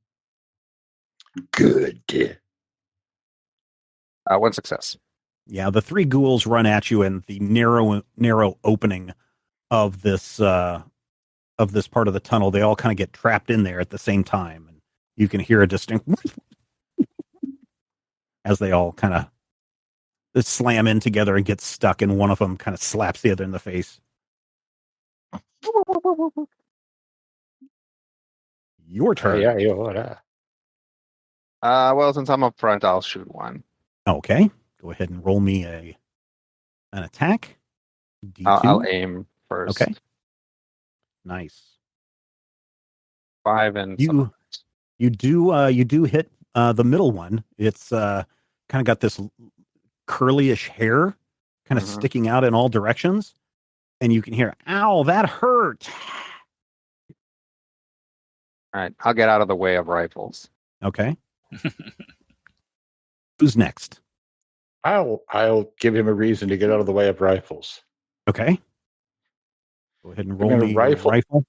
Good. 1 success. Yeah, the 3 ghouls run at you in the narrow opening of this part of the tunnel. They all kind of get trapped in there at the same time, and you can hear a distinct as they all kind of slam in together and get stuck, and one of them kind of slaps the other in the face. Your turn. Well, since I'm up front, I'll shoot one. Okay, go ahead and roll me an attack. D2. I'll aim first. Okay. Nice. 5 and you do hit the middle one. It's kind of got this curlyish hair kind of sticking out in all directions, and you can hear, "Ow, that hurt." All right, I'll get out of the way of rifles. Okay. Who's next? I'll give him a reason to get out of the way of rifles. Okay. Go ahead and roll me a rifle. I want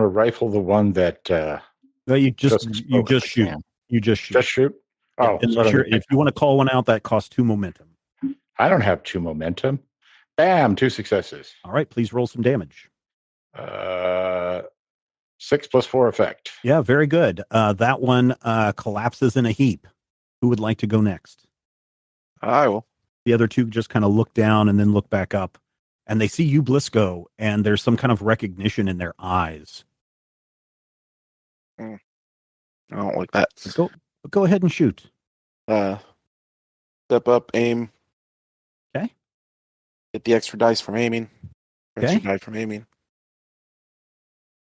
to rifle the one that No, you just shoot. You just shoot. Just shoot? Oh, if you want to call one out, that costs 2 momentum. I don't have 2 momentum. Bam, 2 successes. All right, please roll some damage. 6 + 4 effect. Yeah, very good. That one collapses in a heap. Who would like to go next? I will. The other 2 just kind of look down and then look back up, and they see you, Blisco, and there's some kind of recognition in their eyes. I don't like that. Go ahead and shoot. Step up, aim. Okay. Get the extra dice from aiming. Okay. Extra die from aiming.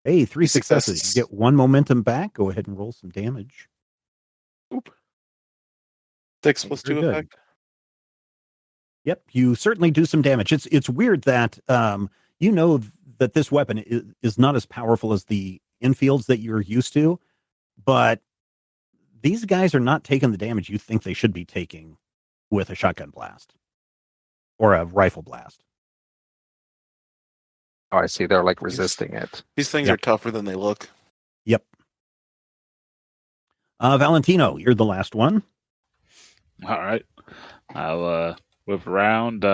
Hey, 3 successes. You get 1 momentum back. Go ahead and roll some damage. Oop. 6 + 2 good. effect. Yep, you certainly do some damage. It's weird that you know that this weapon is not as powerful as the infields that you're used to, but these guys are not taking the damage you think they should be taking with a shotgun blast or a rifle blast. Oh, I see. They're like resisting it. These things are tougher than they look. Yep. Valentino, you're the last one. All right. I'll whip around.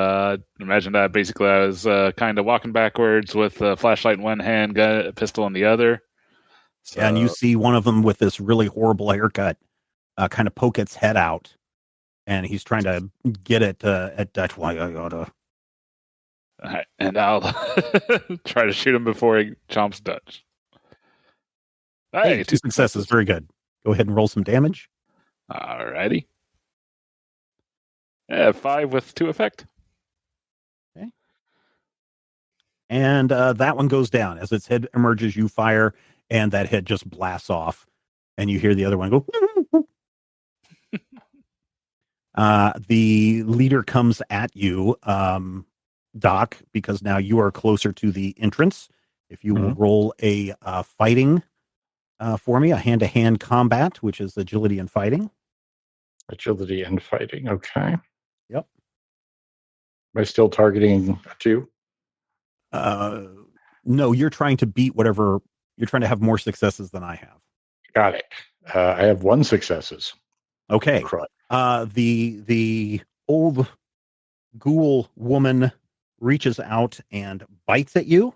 Imagine that basically I was kind of walking backwards with a flashlight in one hand, gun, a pistol in the other. So, And you see one of them with this really horrible haircut kind of poke its head out. And he's trying to get it at Dutch. And I'll try to shoot him before he chomps Dutch. Hey, 2 successes. Very good. Go ahead and roll some damage. Alrighty. Yeah, 5 with 2 effect. Okay. And that one goes down. As its head emerges, you fire, and that head just blasts off. And you hear the other one go. The leader comes at you, Doc, because now you are closer to the entrance. If you will roll a fighting for me, a hand-to-hand combat, which is agility and fighting. Agility and fighting. Okay. Yep. Am I still targeting a 2? No, you're trying to beat whatever. You're trying to have more successes than I have. Got it. I have 1 successes. Okay. The old ghoul woman reaches out and bites at you.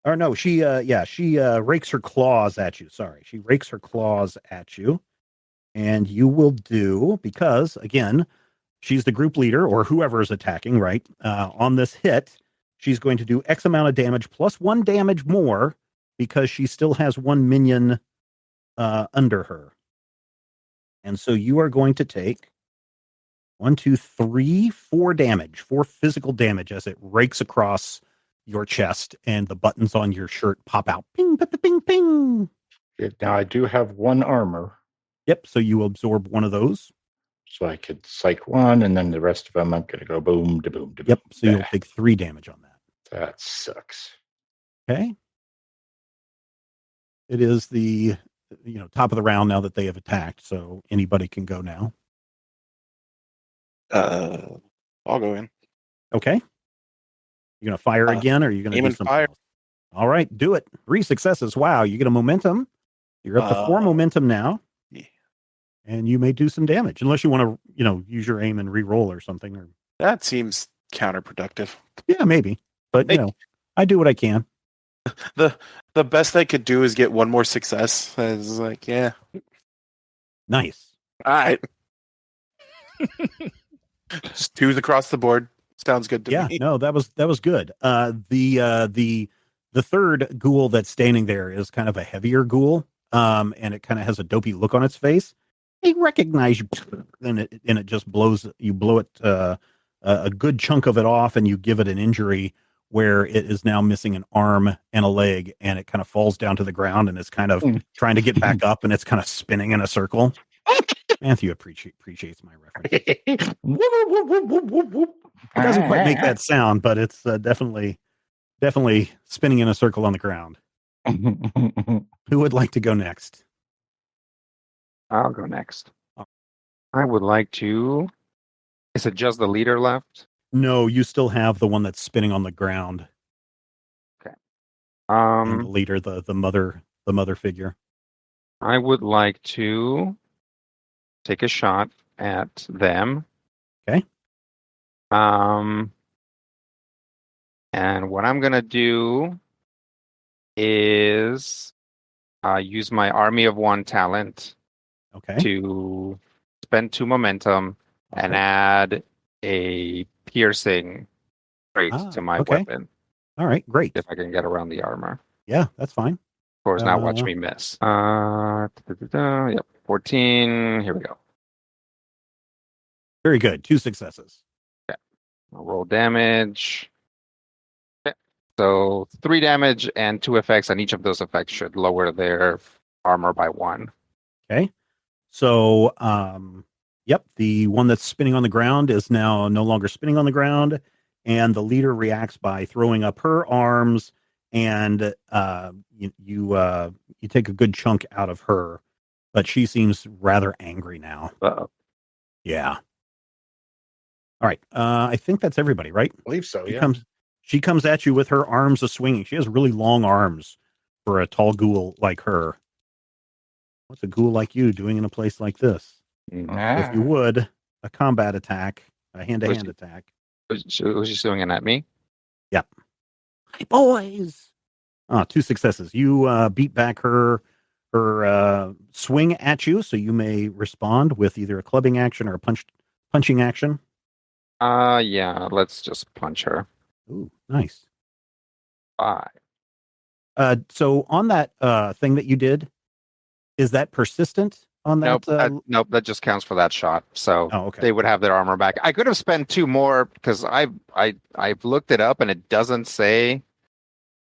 Or no, she rakes her claws at you. Sorry. She rakes her claws at you. And you will do, because again, she's the group leader or whoever is attacking, right? On this hit, she's going to do X amount of damage plus 1 damage more because she still has 1 minion under her. And so you are going to take 1, 2, 3, 4 damage, 4 physical damage as it rakes across your chest and the buttons on your shirt pop out. Ping, ping, ping, ping. Now I do have 1 armor. Yep. So you absorb 1 of those. So I could psych 1, and then the rest of them I'm going to go boom, da boom, da boom. Yep. So you'll take 3 damage on that. That sucks. Okay. It is the top of the round now that they have attacked, so anybody can go now. I'll go in. Okay. You're gonna fire again, or are you gonna do something fire. else? All right, do it. 3 successes. Wow, you get a momentum. You're up to 4 momentum now. Yeah. And you may do some damage, unless you want to, use your aim and re-roll or something. Or That seems counterproductive. yeah, maybe. But I do what I can. The best I could do is get 1 more success. It's like, yeah. Nice. All right. Just 2s across the board. Sounds good to me. Yeah, no, that was good. The third ghoul that's standing there is kind of a heavier ghoul, and it kind of has a dopey look on its face. They recognize you, and it just blows. You blow it a good chunk of it off, and you give it an injury where it is now missing an arm and a leg, and it kind of falls down to the ground, and it's kind of trying to get back up, and it's kind of spinning in a circle. Matthew appreciates my reference. It doesn't quite make that sound, but it's definitely spinning in a circle on the ground. Who would like to go next? I'll go next. I would like to. Is it just the leader left? No, you still have the one that's spinning on the ground. Okay. And the leader, the mother figure. I would like to take a shot at them. Okay. And what I'm gonna do is use my Army of 1 talent. Okay. To spend 2 momentum and add a piercing trait to my weapon. All right, great. If I can get around the armor. Yeah, that's fine. Of course, now watch me miss. Yep, 14. Here we go. Very good. 2 successes. Okay. I'll roll damage. Okay. So 3 damage and 2 effects, and each of those effects should lower their armor by 1. Okay. So, yep, the one that's spinning on the ground is now no longer spinning on the ground, and the leader reacts by throwing up her arms, and you take a good chunk out of her, but she seems rather angry now. Uh-oh. Yeah. All right. I think that's everybody, right? I believe so. She Yeah. comes. She comes at you with her arms a-swinging. She has really long arms for a tall ghoul like her. What's a ghoul like you doing in a place like this? If you would, a combat attack, a hand-to-hand attack. Was she swinging at me? Yep. Hi, boys. 2 successes. You beat back her swing at you, so you may respond with either a clubbing action or a punching action. Yeah, let's just punch her. Ooh, nice. 5. So on that thing that you did, is that persistent on that? Nope, that just counts for that shot. So okay. They would have their armor back. I could have spent 2 more because I've looked it up and it doesn't say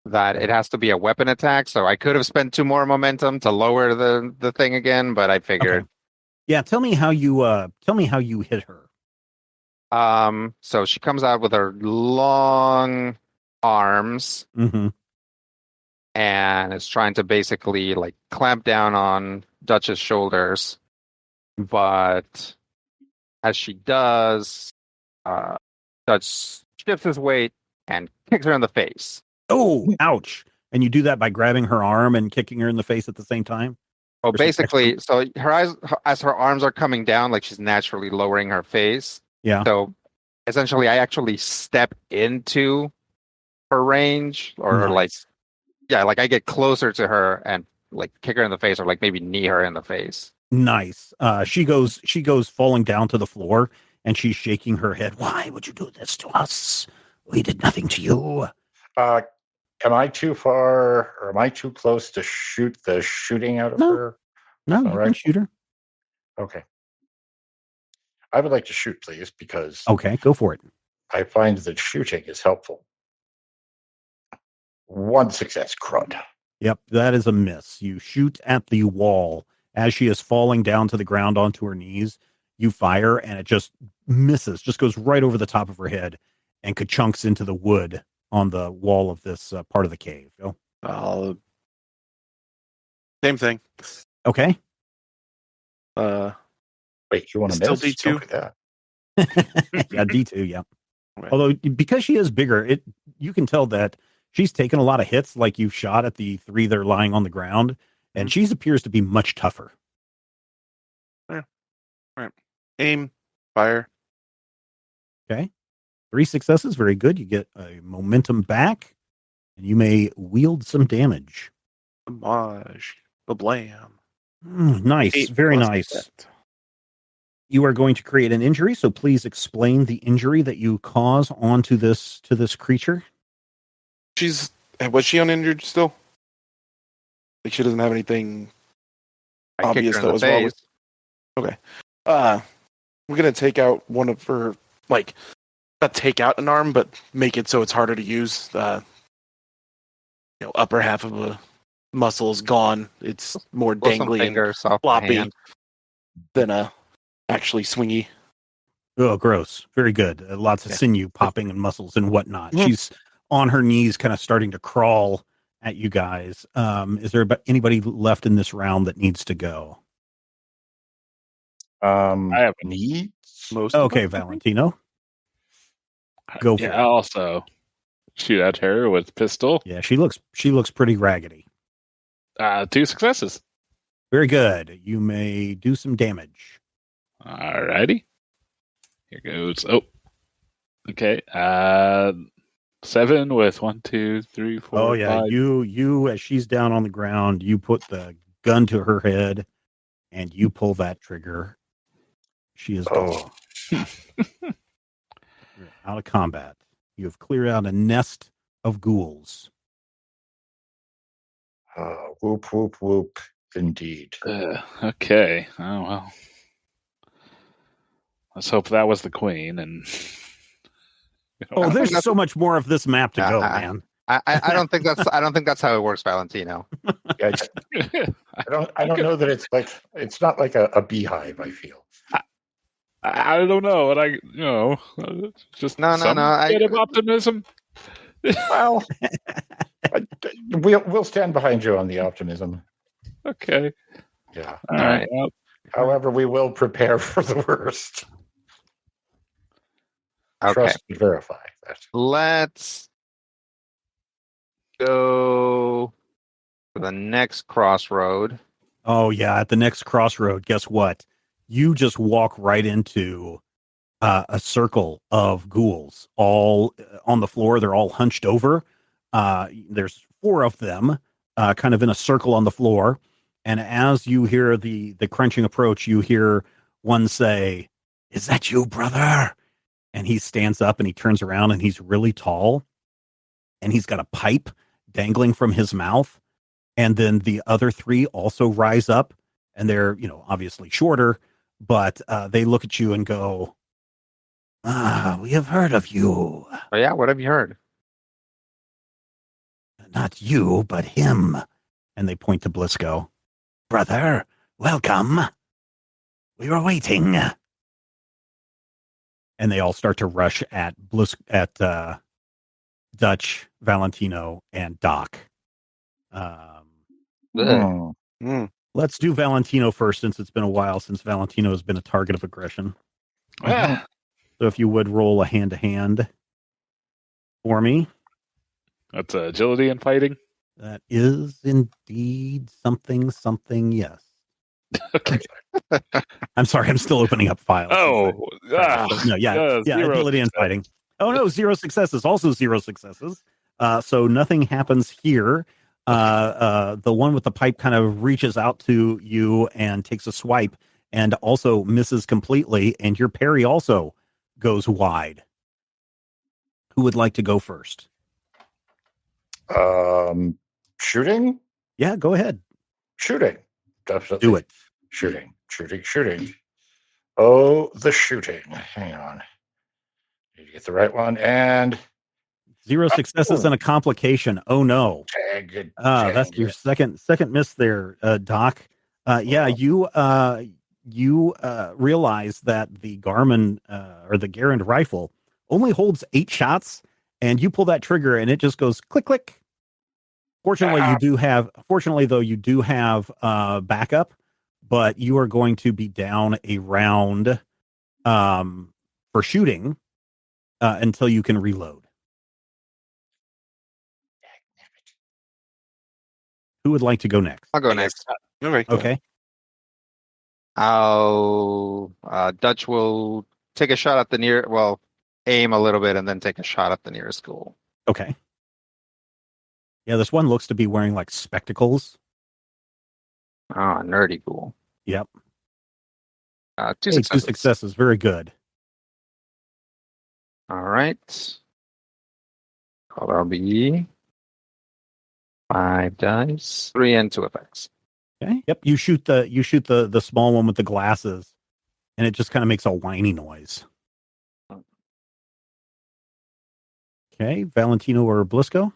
that it has to be a weapon attack. So I could have spent 2 more momentum to lower the thing again, but I figured. Okay. Yeah, tell me how you hit her. So she comes out with her long arms. Mm-hmm. And is trying to basically like clamp down on Dutch's shoulders. But as she does, Dutch shifts his weight and kicks her in the face. Oh, ouch. And you do that by grabbing her arm and kicking her in the face at the same time? Oh, basically, so her eyes, as her arms are coming down, like she's naturally lowering her face. Yeah. So essentially, I actually step into her range or like, yeah, like I get closer to her and like kick her in the face or like maybe knee her in the face. Nice. She goes falling down to the floor and she's shaking her head. Why would you do this to us? We did nothing to you. Am I too far or am I too close to shoot the shooting out of her? No, you can shoot her. Okay. I would like to shoot, please, because okay, go for it. I find that shooting is helpful. 1 success, crud. Yep, that is a miss. You shoot at the wall as she is falling down to the ground onto her knees. You fire and it just misses, just goes right over the top of her head and ka-chunks into the wood on the wall of this part of the cave. Go. Same thing. Okay. Wait, you want to still miss? D2? Yeah, D2, yeah. Right. Although, because she is bigger, you can tell that she's taken a lot of hits, like you've shot at the 3 that are lying on the ground, and she appears to be much tougher. Yeah. All right. Aim, fire. Okay. 3 successes, very good. You get a momentum back, and you may wield some damage. Homage. Blam. Nice. 8 very nice. That. You are going to create an injury, so please explain the injury that you cause onto this creature. Was she uninjured still? Like she doesn't have anything obvious that was wrong with. Okay. We're gonna take out one of her, like, not take out an arm, but make it so it's harder to use. Upper half of a muscle is gone. It's more dangly and floppy than actually swingy. Oh, gross! Very good. Lots of sinew popping and muscles and whatnot. She's on her knees, kind of starting to crawl at you guys. Is there anybody left in this round that needs to go? I have needs. Most. Okay, Valentino. Go for it. I also shoot at her with pistol. Yeah, she looks pretty raggedy. 2 successes. Very good. You may do some damage. Alrighty. Here goes. Oh. Okay. 7 with 1, 2, 3, 4. Oh yeah, 5. You as she's down on the ground, you put the gun to her head, and you pull that trigger. She is gone. You're out of combat. You have cleared out a nest of ghouls. Whoop whoop whoop! Indeed. Okay. Oh well. Let's hope that was the queen. And there's so much more of this map to go, man. I don't think that's how it works, Valentino. Yeah, I don't know that it's not like a beehive. I feel. I don't know, and just no. Bit of optimism. Well, we'll stand behind you on the optimism. Okay. Yeah. All right. However, we will prepare for the worst. Okay. Trust and verify that. Let's go to the next crossroad. Oh, yeah. At the next crossroad, guess what? You just walk right into a circle of ghouls all on the floor. They're all hunched over. There's 4 of them kind of in a circle on the floor. And as you hear the crunching approach, you hear one say, "Is that you, brother?" And he stands up and he turns around and he's really tall. And he's got a pipe dangling from his mouth. And then the other 3 also rise up, and they're, obviously shorter, but they look at you and go, "We have heard of you." Oh yeah, what have you heard? "Not you, but him." And they point to Blisco. "Brother, welcome. We were waiting." And they all start to rush at Dutch, Valentino, and Doc. Let's do Valentino first, since it's been a while since Valentino has been a target of aggression. So if you would roll a hand-to-hand for me. That's agility and fighting. That is indeed something, yes. Okay. I'm sorry, I'm still opening up files. Zero agility and fighting. Oh no, 0 successes, also 0 successes. So nothing happens here. The one with the pipe kind of reaches out to you and takes a swipe and also misses completely, and your parry also goes wide. Who would like to go first? Shooting? Yeah, go ahead. Shooting. Definitely. Do it. Shooting. Oh, the shooting. Hang on. Need to get the right one. And 0 successes and a complication. Oh no. That's your second miss there, Doc. You realize that the Garmin or the Garand rifle only holds 8 shots, and you pull that trigger and it just goes click click. Fortunately, you do have backup, but you are going to be down a round for shooting until you can reload. Who would like to go next? I'll go next. Okay. Dutch will take a shot at aim a little bit and then take a shot at the nearest ghoul. Okay. Yeah, this one looks to be wearing like spectacles. Nerdy ghoul. Yep. 2 successes. 2 successes. Very good. All right. That'll be 5 dice, 3 and 2 effects. Okay. Yep. You shoot the small one with the glasses, and it just kind of makes a whiny noise. Okay, Valentino or Blisco?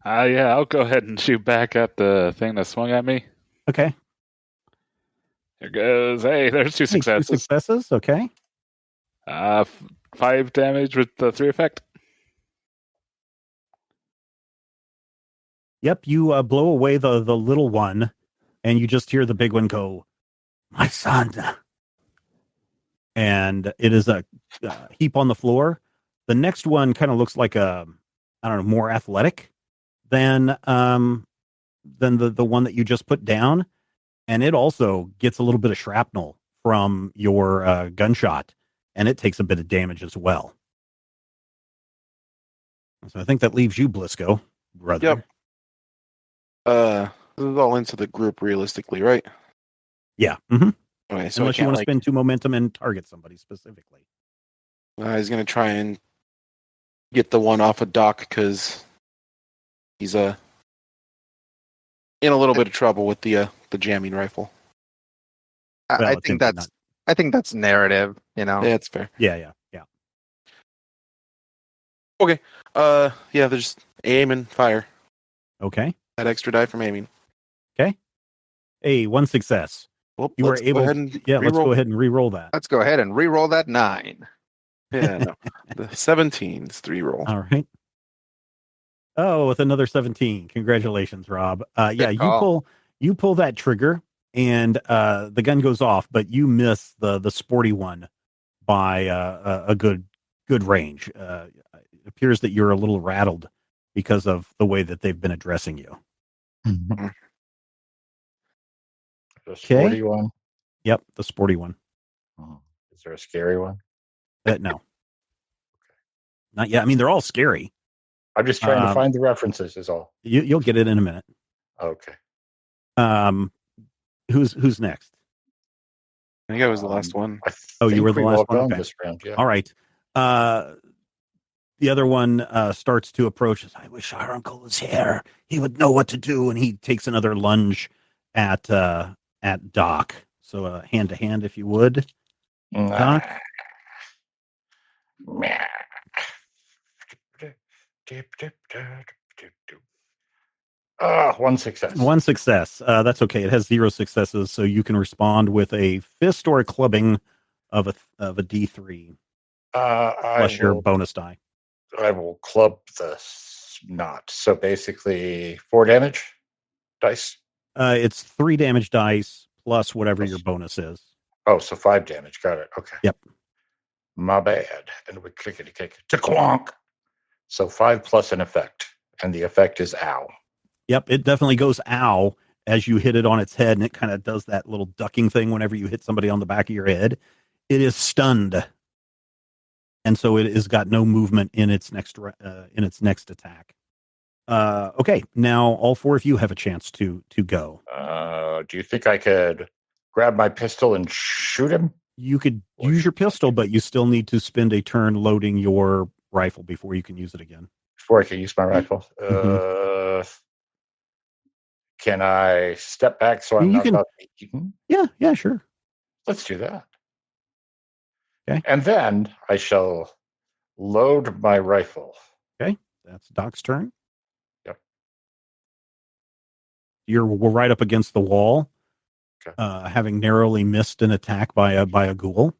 I'll go ahead and shoot back at the thing that swung at me. Okay. Here goes. Hey, there's 2 successes. 2 successes. Okay. 5 damage with the 3 effect. Yep, you blow away the little one, and you just hear the big one go, "My son." And it is a heap on the floor. The next one kind of looks like more athletic than the one that you just put down, and it also gets a little bit of shrapnel from your gunshot, and it takes a bit of damage as well. So I think that leaves you, Blisco, brother. Yep. This is all into the group realistically, right? Yeah. Mm-hmm. Okay, so unless you want to spend 2 momentum and target somebody specifically. He's going to try and get the one off of Doc because he's in a little bit of trouble with the jamming rifle. I think that's narrative, Yeah, it's fair. Yeah. Okay. There's aim and fire. Okay. That extra die from aiming. Okay. Hey, 1 success. Well, you were able. Let's go ahead and re-roll that. Let's go ahead and re-roll that 9. Yeah, no. The 17's 3 roll. All right. Oh, with another 17. Congratulations, Rob. You pull that trigger, and the gun goes off, but you miss the sporty one by a good range. It appears that you're a little rattled because of the way that they've been addressing you. The Okay. sporty one? Yep, the sporty one. Is there a scary one? No. Not yet. I mean, they're all scary. I'm just trying to find the references is all. You'll get it in a minute. Okay. Who's next? I think I was the last one. You were the last one? Okay. This round, yeah. All right. The other one starts to approach. I wish our uncle was here. He would know what to do. And he takes another lunge at Doc. So hand to hand, if you would. Doc. One success. One success. That's okay. It has 0 successes, so you can respond with a fist or a clubbing of a D3 plus your bonus die. I will club the knot. So basically 4 damage dice. It's 3 damage dice plus whatever your bonus is. Oh, so 5 damage. Got it. Okay. Yep. My bad. And we clickety click to clonk. So 5 plus an effect, and the effect is ow. Yep, it definitely goes ow as you hit it on its head, and it kind of does that little ducking thing whenever you hit somebody on the back of your head. It is stunned, and so it has got no movement in its next attack. Okay, now all 4 of you have a chance to go. Do you think I could grab my pistol and shoot him? You could use your pistol, but you still need to spend a turn loading your rifle before you can use it again. Before I can use my rifle. Can I step back so I'm not about to be eaten? Yeah, sure. Let's do that. Okay. And then I shall load my rifle. Okay, that's Doc's turn. Yep. We're right up against the wall. Okay. Having narrowly missed an attack by a ghoul.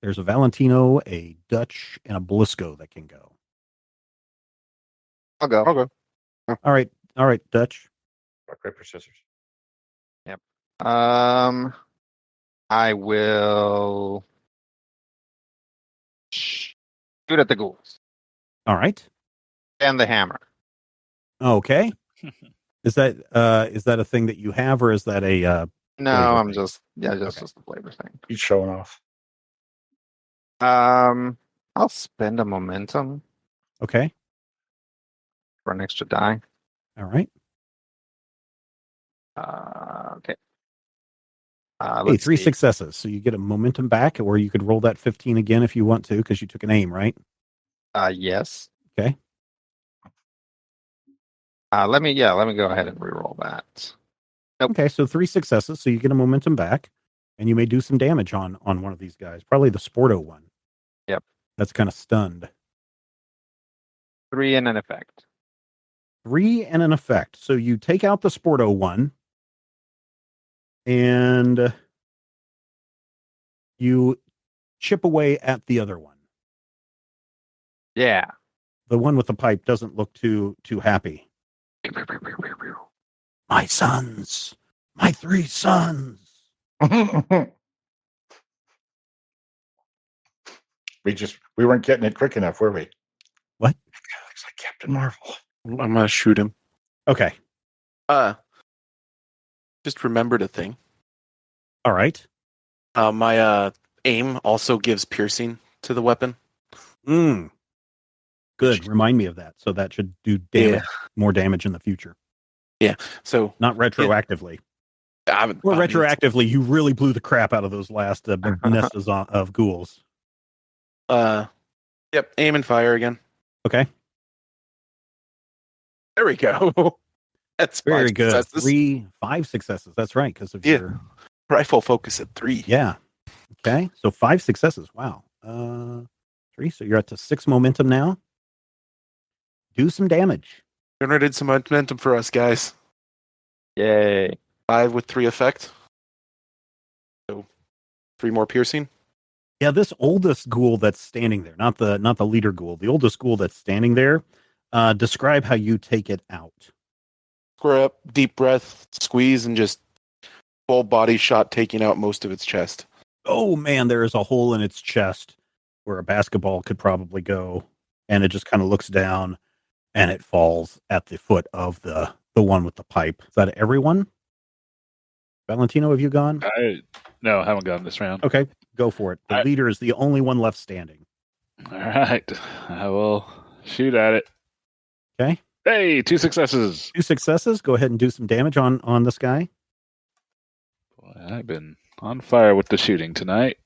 There's a Valentino, a Dutch, and a Blisco that can go. I'll go. All right, Dutch. Rock, paper, scissors. Yep. I will shoot at the ghouls. All right. And the hammer. Okay. Is that a thing that you have, or is that a No, I'm just a flavor thing. He's showing off. I'll spend a momentum. Okay. For an extra die. All right. Okay. Hey, 3 successes. So you get a momentum back, or you could roll that 15 again if you want to, because you took an aim, right? Yes. Okay. Let me go ahead and reroll that. Nope. Okay, so 3 successes, so you get a momentum back, and you may do some damage on one of these guys. Probably the Sporto one. Yep. That's kind of stunned. 3 and an effect. 3 and an effect. So you take out the Sporto one, and you chip away at the other one. Yeah. The one with the pipe doesn't look too happy. My sons. My 3 sons. We weren't getting it quick enough, were we? What? That guy looks like Captain Marvel. I'm gonna shoot him. Okay. Just remembered a thing. All right. My aim also gives piercing to the weapon. Good. Remind me of that. So that should do damage, more damage in the future. Yeah. So not retroactively. Or retroactively, you really blew the crap out of those last nests of ghouls. Yep. Aim and fire again. Okay. There we go. That's very good. Successes. 5 successes. That's right, because of your rifle focus at 3. Yeah. Okay. So 5 successes. Wow. 3. So you're up to 6 momentum now. Do some damage. Generated some momentum for us, guys. Yay. 5 with 3 effect. So 3 more piercing. Yeah, this oldest ghoul that's standing there, not the leader ghoul, the oldest ghoul that's standing there. Describe how you take it out. Square up, deep breath, squeeze, and just full body shot, taking out most of its chest. Oh man, there is a hole in its chest where a basketball could probably go, and it just kind of looks down, and it falls at the foot of the one with the pipe. Is that everyone? Valentino, have you gone? No, I haven't gone this round. Okay, go for it. The leader is the only one left standing. All right. I will shoot at it. Okay. Hey, 2 successes. 2 successes. Go ahead and do some damage on this guy. Boy, I've been on fire with the shooting tonight.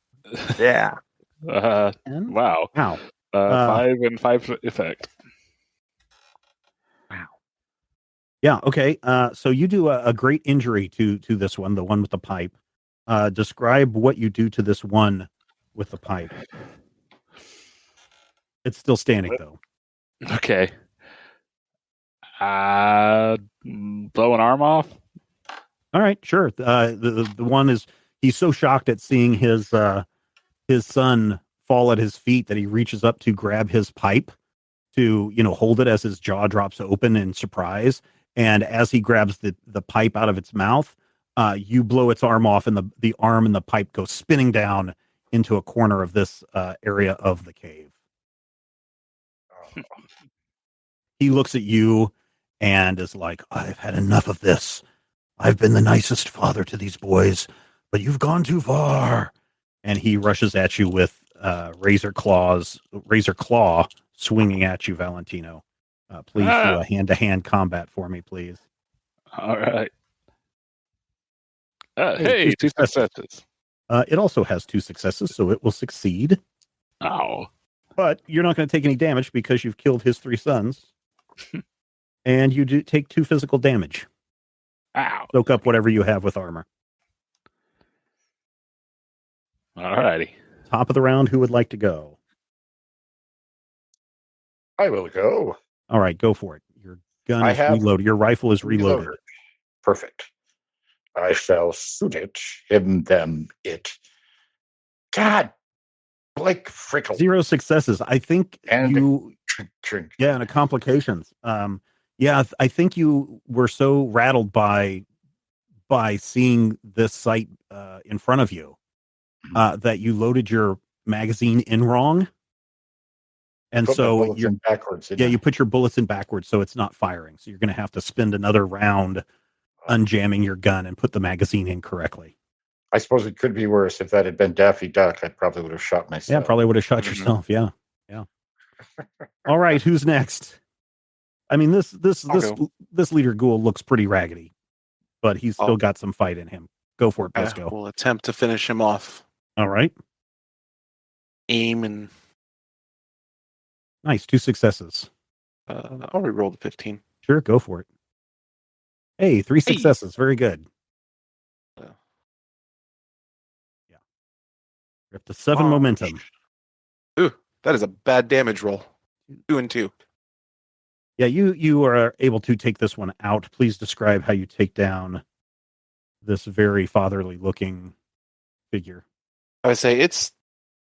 Yeah. Wow. Wow. 5 and 5 effect. Wow. Yeah. Okay. So you do a great injury to this one, the one with the pipe. Describe what you do to this one with the pipe. It's still standing though. Okay. Blow an arm off. All right. Sure. The one is he's so shocked at seeing his son fall at his feet that he reaches up to grab his pipe to, hold it as his jaw drops open in surprise. And as he grabs the pipe out of its mouth, you blow its arm off, and the arm and the pipe go spinning down into a corner of this area of the cave. He looks at you and is like, I've had enough of this. I've been the nicest father to these boys, but you've gone too far. And he rushes at you with razor claw swinging at you, Valentino. Please do a hand-to-hand combat for me, please. All right. Hey, 2 successes. It also has 2 successes, so it will succeed. Oh. But you're not going to take any damage because you've killed his 3 sons. And you do take 2 physical damage. Ow. Soak up whatever you have with armor. All righty. Top of the round, who would like to go? I will go. All right, go for it. Your gun is reloaded. Your rifle is reloaded. Perfect. I shall shoot it, him, them, it. God, like frickle. 0 successes. I think and you... Yeah, and a complications. Yeah, I think you were so rattled by seeing this sight in front of you that you loaded your magazine in wrong. And so you're backwards. You put your bullets in backwards, so it's not firing. So you're going to have to spend another round unjamming your gun and put the magazine in correctly. I suppose it could be worse. If that had been Daffy Duck, I probably would have shot myself. Yeah, probably would have shot yourself. Yeah. All right, who's next? I mean, this leader Ghoul looks pretty raggedy, but he's still got some fight in him. Go for it, Briscoe. We'll attempt to finish him off. All right. Aim and... Nice, 2 successes. I'll re-roll the 15. Sure, go for it. Hey, 3 successes. Very good. Yeah. You're up to 7 momentum. Ooh, that is a bad damage roll. 2 and 2. Yeah, you are able to take this one out. Please describe how you take down this very fatherly looking figure. I would say it's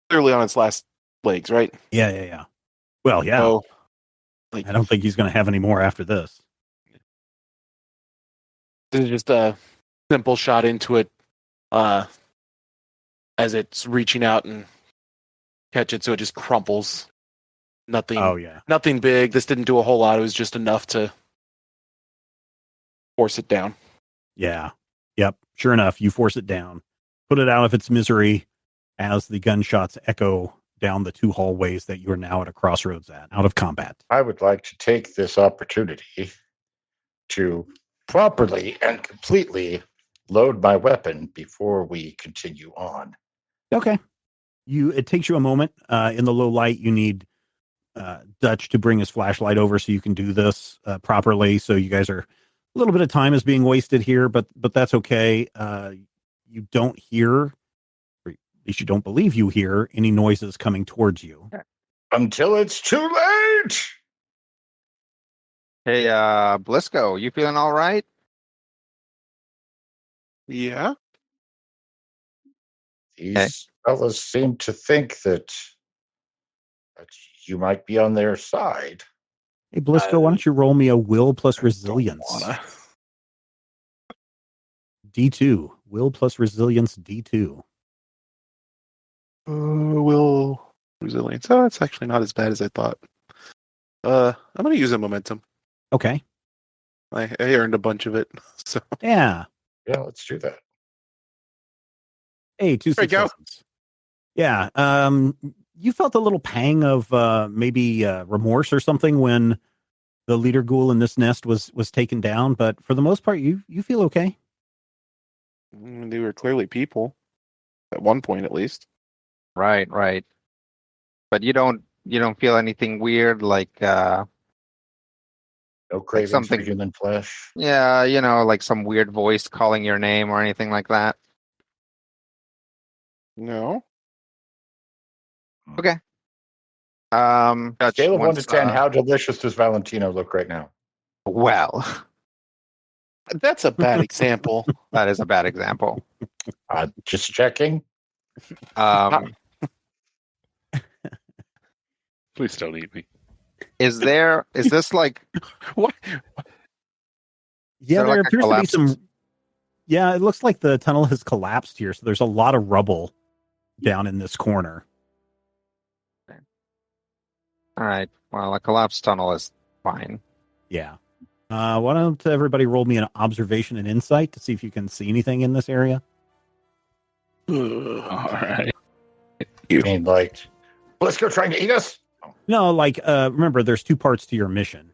clearly on its last legs, right? Yeah. Well, yeah. So, I don't think he's going to have any more after this. This is just a simple shot into it as it's reaching out and catch it, so it just crumples. Nothing. Oh, yeah. Nothing big. This didn't do a whole lot. It was just enough to force it down. Yeah. Yep. Sure enough, you force it down. Put it out of its misery as the gunshots echo down the 2 hallways that you are now at a crossroads at, out of combat. I would like to take this opportunity to properly and completely load my weapon before we continue on. Okay. It takes you a moment. In the low light, you need Dutch to bring his flashlight over so you can do this properly. So you guys are a little bit of time is being wasted here, but that's okay. You don't hear, or at least you don't believe you hear any noises coming towards you until it's too late. Hey, Blisco, you feeling all right? Yeah. These fellas seem to think that you might be on their side. Hey, Blisco, why don't you roll me a will plus resilience? D2. Will plus resilience, D2. Will resilience. Oh, it's actually not as bad as I thought. I'm gonna use a momentum. Okay. I earned a bunch of it. So Yeah. Yeah, let's do that. Hey, two There you go. successes. Yeah. You felt a little pang of maybe remorse or something when the leader ghoul in this nest was taken down, but for the most part, you feel okay. They were clearly people at one point, at least. Right. But you don't feel anything weird like No cravings for something- human flesh. yeah, like some weird voice calling your name or anything like that. No. Okay. Dutch Scale of 1 to wants, 10, how delicious does Valentino look right now? well, That's a bad example. that is a bad example. Just checking. Please don't eat me. Is this like What? Yeah, there there like a appears to be collapsed- some. Yeah, it looks like the tunnel has collapsed here, so there's a lot of rubble down in this corner. all right? Well, a collapsed tunnel is fine. Yeah. Why don't everybody roll me an observation and insight to see if you can see anything in this area? All right. You mean like, let's go trying to eat us? No, like remember, there's two parts to your mission.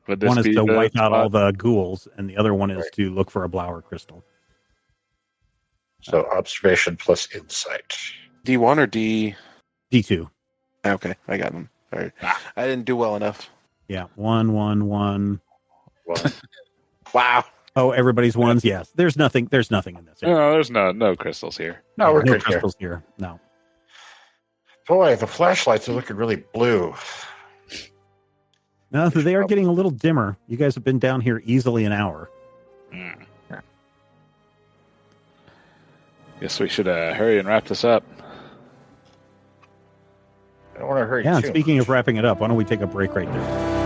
Would this One is be to the wipe out all spot? the ghouls, and the other one is Right. to look for a Blower crystal. So observation plus insight. D1 or D? D2. Okay, I got them. All right. I didn't do well enough. Yeah, 1, 1, 1. Wow. Oh, everybody's ones. Yes, there's nothing. There's nothing in this area. No, there's no crystals here. No, we're no good here. crystals here. No. Boy, the flashlights are looking really blue. No, they are getting a little dimmer. You guys have been down here easily an hour. Mm. Guess we should hurry and wrap this up. I don't want to hurry Yeah, and too speaking much. of wrapping it up, why don't we take a break right there?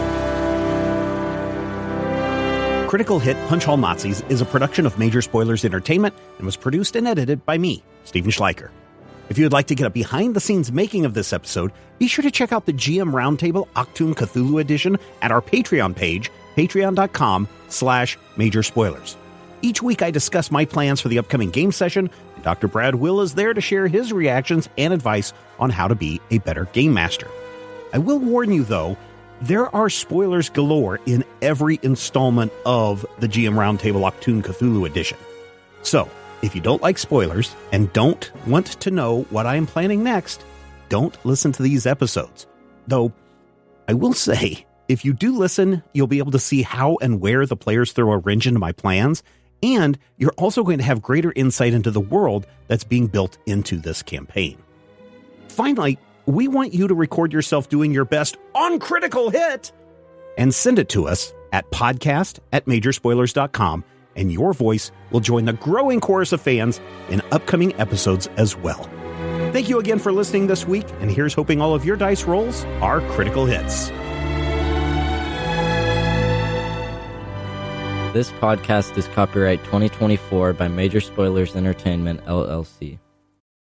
Critical Hit Punch Hall Nazis is a production of Major Spoilers Entertainment and was produced and edited by me, Stephen Schleicher. If you would like to get a behind-the-scenes making of this episode, be sure to check out the GM Roundtable Octoon Cthulhu Edition at our Patreon page, patreon.com/Major Spoilers. Each week I discuss my plans for the upcoming game session, and Dr. Brad Will is there to share his reactions and advice on how to be a better game master. I will warn you, though, there are spoilers galore in every installment of the GM Roundtable Octoon Cthulhu Edition. So, if you don't like spoilers and don't want to know what I am planning next, don't listen to these episodes. Though, I will say, if you do listen, you'll be able to see how and where the players throw a wrench into my plans, and you're also going to have greater insight into the world that's being built into this campaign. Finally, we want you to record yourself doing your best on Critical Hit and send it to us at podcast@majorspoilers.com, and your voice will join the growing chorus of fans in upcoming episodes as well. Thank you again for listening this week, and here's hoping all of your dice rolls are critical hits. This podcast is copyright 2024 by Major Spoilers Entertainment, LLC.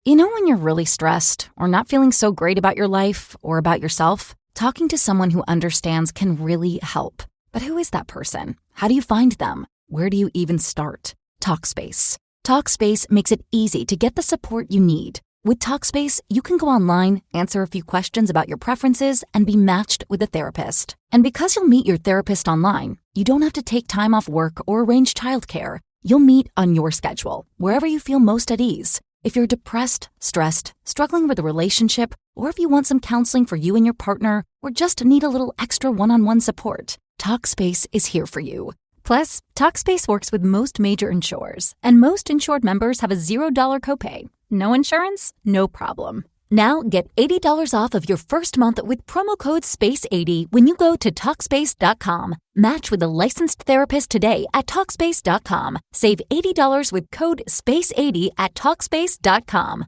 You know when you're really stressed or not feeling so great about your life or about yourself? Talking to someone who understands can really help. But who is that person? How do you find them? Where do you even start? Talkspace. Talkspace makes it easy to get the support you need. With Talkspace, you can go online, answer a few questions about your preferences, and be matched with a therapist. And because you'll meet your therapist online, you don't have to take time off work or arrange childcare. You'll meet on your schedule, wherever you feel most at ease. If you're depressed, stressed, struggling with a relationship, or if you want some counseling for you and your partner, or just need a little extra one-on-one support, Talkspace is here for you. Plus, Talkspace works with most major insurers, and most insured members have a $0 copay. No insurance? No problem. Now get $80 off of your first month with promo code SPACE80 when you go to Talkspace.com. Match with a licensed therapist today at Talkspace.com. Save $80 with code SPACE80 at Talkspace.com.